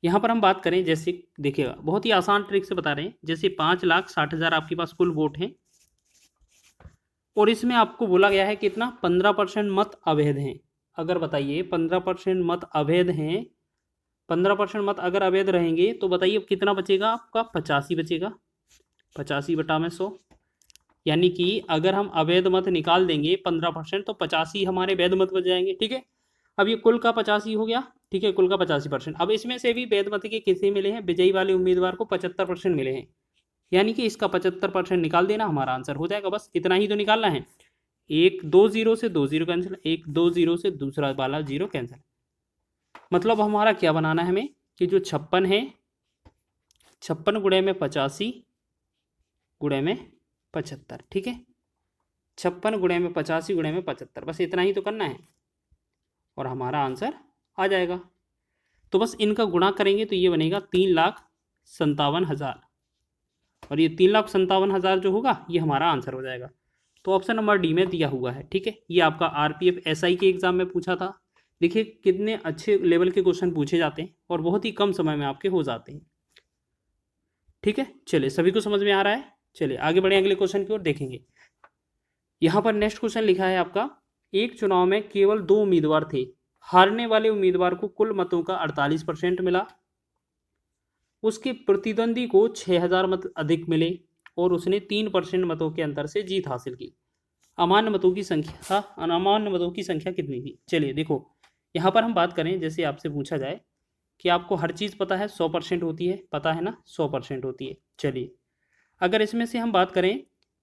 यहाँ पर हम बात करें, जैसे देखिएगा बहुत ही आसान ट्रिक से बता रहे हैं, जैसे 5,60,000 आपके पास कुल वोट हैं और इसमें आपको बोला गया है कितना, 15% मत अवैध हैं। अगर बताइए 15% मत अवैध हैं, 15% मत अगर अवैध रहेंगे तो बताइए कितना बचेगा आपका, 85 बचेगा, 85 बटा में 100। यानी कि अगर हम अवैध मत निकाल देंगे 15% तो 85 हमारे वैध मत बच जाएंगे, ठीक है। अब ये कुल का 85 हो गया, ठीक है, कुल का 85%। अब इसमें से भी वैध मत के किसे मिले हैं, विजयी वाले उम्मीदवार को 75% मिले हैं, यानी कि इसका 75% निकाल देना, हमारा आंसर हो जाएगा। बस इतना ही तो निकालना है। 1 2 0 से 2 0 कैंसिल, 1 2 0 से दूसरा वाला 0 कैंसिल। मतलब हमारा क्या बनाना है हमें, कि जो 56 है, 56 गुणे में 85 गुणे में 75, ठीक है। 56 गुणे में 85 गुणे में 75, बस इतना ही तो करना है और हमारा आंसर आ जाएगा। तो बस इनका गुणा करेंगे तो ये बनेगा 3,57,000 और ये 3,57,000 जो होगा ये हमारा आंसर हो जाएगा। तो ऑप्शन नंबर डी में दिया हुआ है, ठीक है। ये आपका आरपीएफ एसआई के एग्जाम में पूछा था। देखिए कितने अच्छे लेवल के क्वेश्चन पूछे जाते हैं और बहुत ही कम समय में आपके हो जाते हैं, ठीक है। चलिए सभी को समझ में आ रहा है। चलिए आगे बढ़े, अगले क्वेश्चन की ओर देखेंगे। यहाँ पर नेक्स्ट क्वेश्चन लिखा है आपका, एक चुनाव में केवल 2 उम्मीदवार थे, हारने वाले उम्मीदवार को कुल मतों का 48% मिला, उसके प्रतिद्वंदी को 6,000 मत अधिक मिले और उसने 3% मतों के अंतर से जीत हासिल की। अमान्य मतों की संख्या, अमान्य मतों की संख्या कितनी थी। चलिए देखो यहाँ पर हम बात करें, जैसे आपसे पूछा जाए कि आपको हर चीज़ पता है 100% होती है, पता है ना 100% होती है। चलिए अगर इसमें से हम बात करें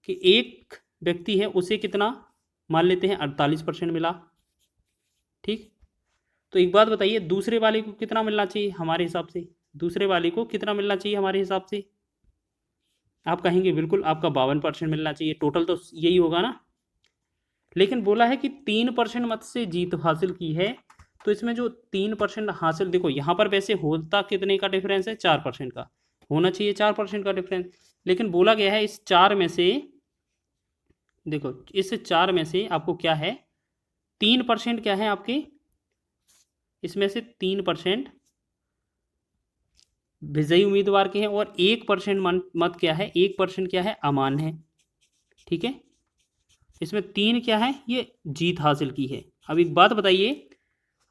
कि एक व्यक्ति है उसे कितना मान लेते हैं 48% मिला। ठीक, तो एक बात बताइए, दूसरे वाले को कितना मिलना चाहिए हमारे हिसाब से? दूसरे वाले को कितना मिलना चाहिए हमारे हिसाब से? आप कहेंगे बिल्कुल आपका 52% मिलना चाहिए, टोटल तो यही होगा ना। लेकिन बोला है कि 3% मत से जीत हासिल की है, तो इसमें जो 3% हासिल, देखो यहाँ पर वैसे होता कितने का डिफरेंस है? 4% का होना चाहिए, 4% का डिफरेंस। लेकिन बोला गया है इस 4 में से, देखो इस 4 में से आपको क्या है, 3% क्या है आपके, इसमें से 3% विजयी उम्मीदवार के हैं और 1% मत क्या है, 1% क्या है, अमान्य है। ठीक है, इसमें 3 क्या है, ये जीत हासिल की है। अब एक बात बताइए,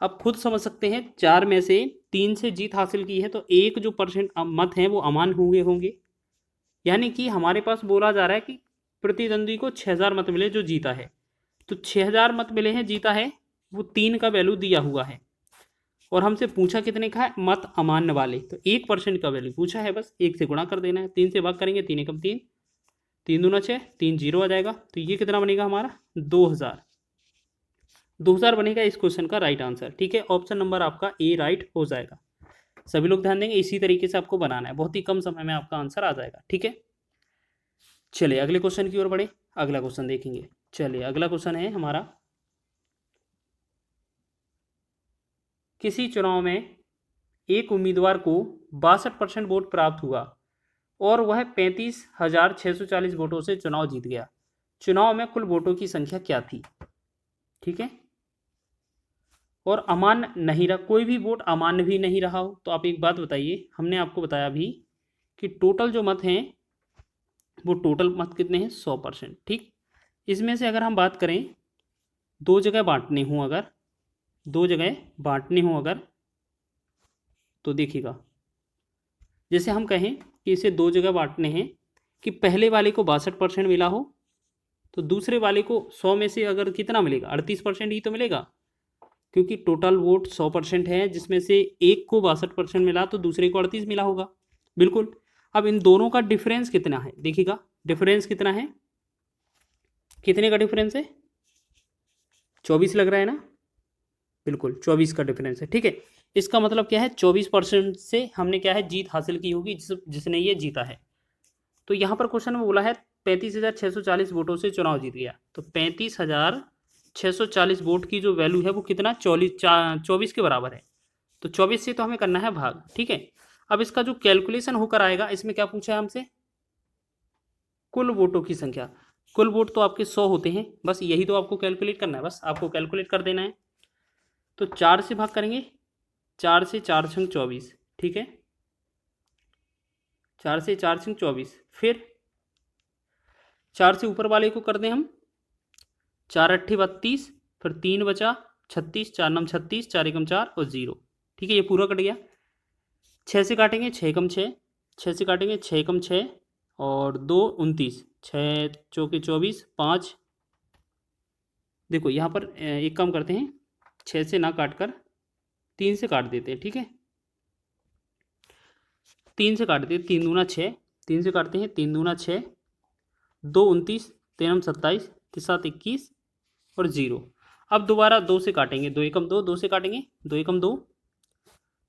आप खुद समझ सकते हैं, 4 में से 3 से जीत हासिल की है, तो 1 जो % मत हैं वो अमान्य होंगे। यानी कि हमारे पास बोला जा रहा है कि प्रतिद्वंदी को 6000 मत मिले जो जीता है, तो 6000 मत मिले हैं, जीता है, वो 3 का वैल्यू दिया हुआ है और हमसे पूछा कितने का है, मत अमान्य वाले, तो 1% का वैल्यू पूछा है, बस 1 से गुणा कर देना है, 3 से भाग करेंगे, 3 एकम 3, 3 दूना 6, 3 जीरो आ जाएगा, तो ये कितना बनेगा हमारा 2000 बनेगा इस क्वेश्चन का राइट आंसर। ठीक है, ऑप्शन नंबर आपका ए राइट हो जाएगा। सभी लोग ध्यान देंगे, इसी तरीके से आपको बनाना है, बहुत ही कम समय में आपका आंसर आ जाएगा। ठीक है, चलिए अगले क्वेश्चन की ओर बढ़े, अगला क्वेश्चन देखेंगे। चलिए अगला क्वेश्चन है हमारा, किसी चुनाव में एक उम्मीदवार को 62% वोट प्राप्त हुआ और वह 35,640 वोटों से चुनाव जीत गया। चुनाव में कुल वोटों की संख्या क्या थी? ठीक है, और अमान्य नहीं रहा, कोई भी वोट अमान्य भी नहीं रहा हो, तो आप एक बात बताइए, हमने आपको बताया अभी कि टोटल जो मत हैं वो टोटल मत कितने हैं, 100%। ठीक, इसमें से अगर हम बात करें, दो जगह बांटने हों अगर, तो देखिएगा, जैसे हम कहें कि इसे 2 जगह बांटने हैं, कि पहले वाले को 62% मिला हो, तो दूसरे वाले को 100 में से अगर कितना मिलेगा, 38% ही तो मिलेगा, क्योंकि टोटल वोट 100% है, जिसमें से एक को 62% मिला तो दूसरे को 38 मिला होगा। बिल्कुल, अब इन दोनों का डिफरेंस कितना है, देखिएगा डिफरेंस कितना है, कितने का डिफरेंस है, 24 लग रहा है ना, बिल्कुल 24 का डिफरेंस है। ठीक है, इसका मतलब क्या है, 24% से हमने क्या है, जीत हासिल की होगी, जिसने ये जीता है। तो यहाँ पर क्वेश्चन में बोला है 35,640 वोटों से चुनाव जीत गया, तो 35,640 वोट की जो वैल्यू है वो कितना, 24 के बराबर है, तो 24 से तो हमें करना है भाग। ठीक है, अब इसका जो कैलकुलेशन होकर आएगा, इसमें क्या पूछा है हमसे, कुल वोटों की संख्या। कुल वोट तो आपके 100 होते हैं, बस यही तो आपको कैलकुलेट करना है, बस आपको कैलकुलेट कर देना है। तो 4 से भाग करेंगे, 4 से 4 छंग 24। ठीक है, 4 से 4 छंग 24, फिर 4 से ऊपर वाले को कर दें हम, 4 अट्ठे 32, फिर 3 बचा 36, 4 नम 36, 4 एकम 4 और 0। ठीक है, ये पूरा कट गया। 6 से काटेंगे, 6 एकम 6, 6 से काटेंगे 6 एकम 6 और 2 29, 6 चौके 24, 5, देखो यहाँ पर एक काम करते हैं, 6 से ना काट कर 3 से काट देते हैं। ठीक है, 3 से काटते हैं, 3 दूना 6, 3 से काटते हैं, 3 दूना 6, 2 29, 3 27, 3 21 और 0। अब दोबारा 2 से काटेंगे, 2 एकम 2, 2 से काटेंगे, 2 एकम 2,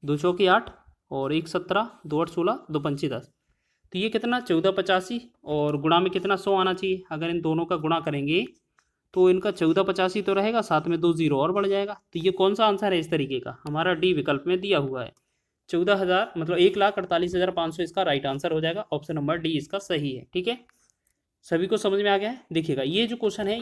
2 चौके 8 और 1 17, 2 8 16, 2 पंचे 10, तो ये कितना 1485 और गुणा में कितना 100 आना चाहिए। अगर इन दोनों का गुणा करेंगे तो इनका 1485 तो रहेगा, साथ में 2 0 और बढ़ जाएगा, तो ये कौन सा आंसर है इस तरीके का, हमारा डी विकल्प में दिया हुआ है 14,000, मतलब 1,48,500 इसका राइट आंसर हो जाएगा। ऑप्शन नंबर डी इसका सही है। ठीक है, सभी को समझ में आ गया है। देखिएगा ये जो क्वेश्चन है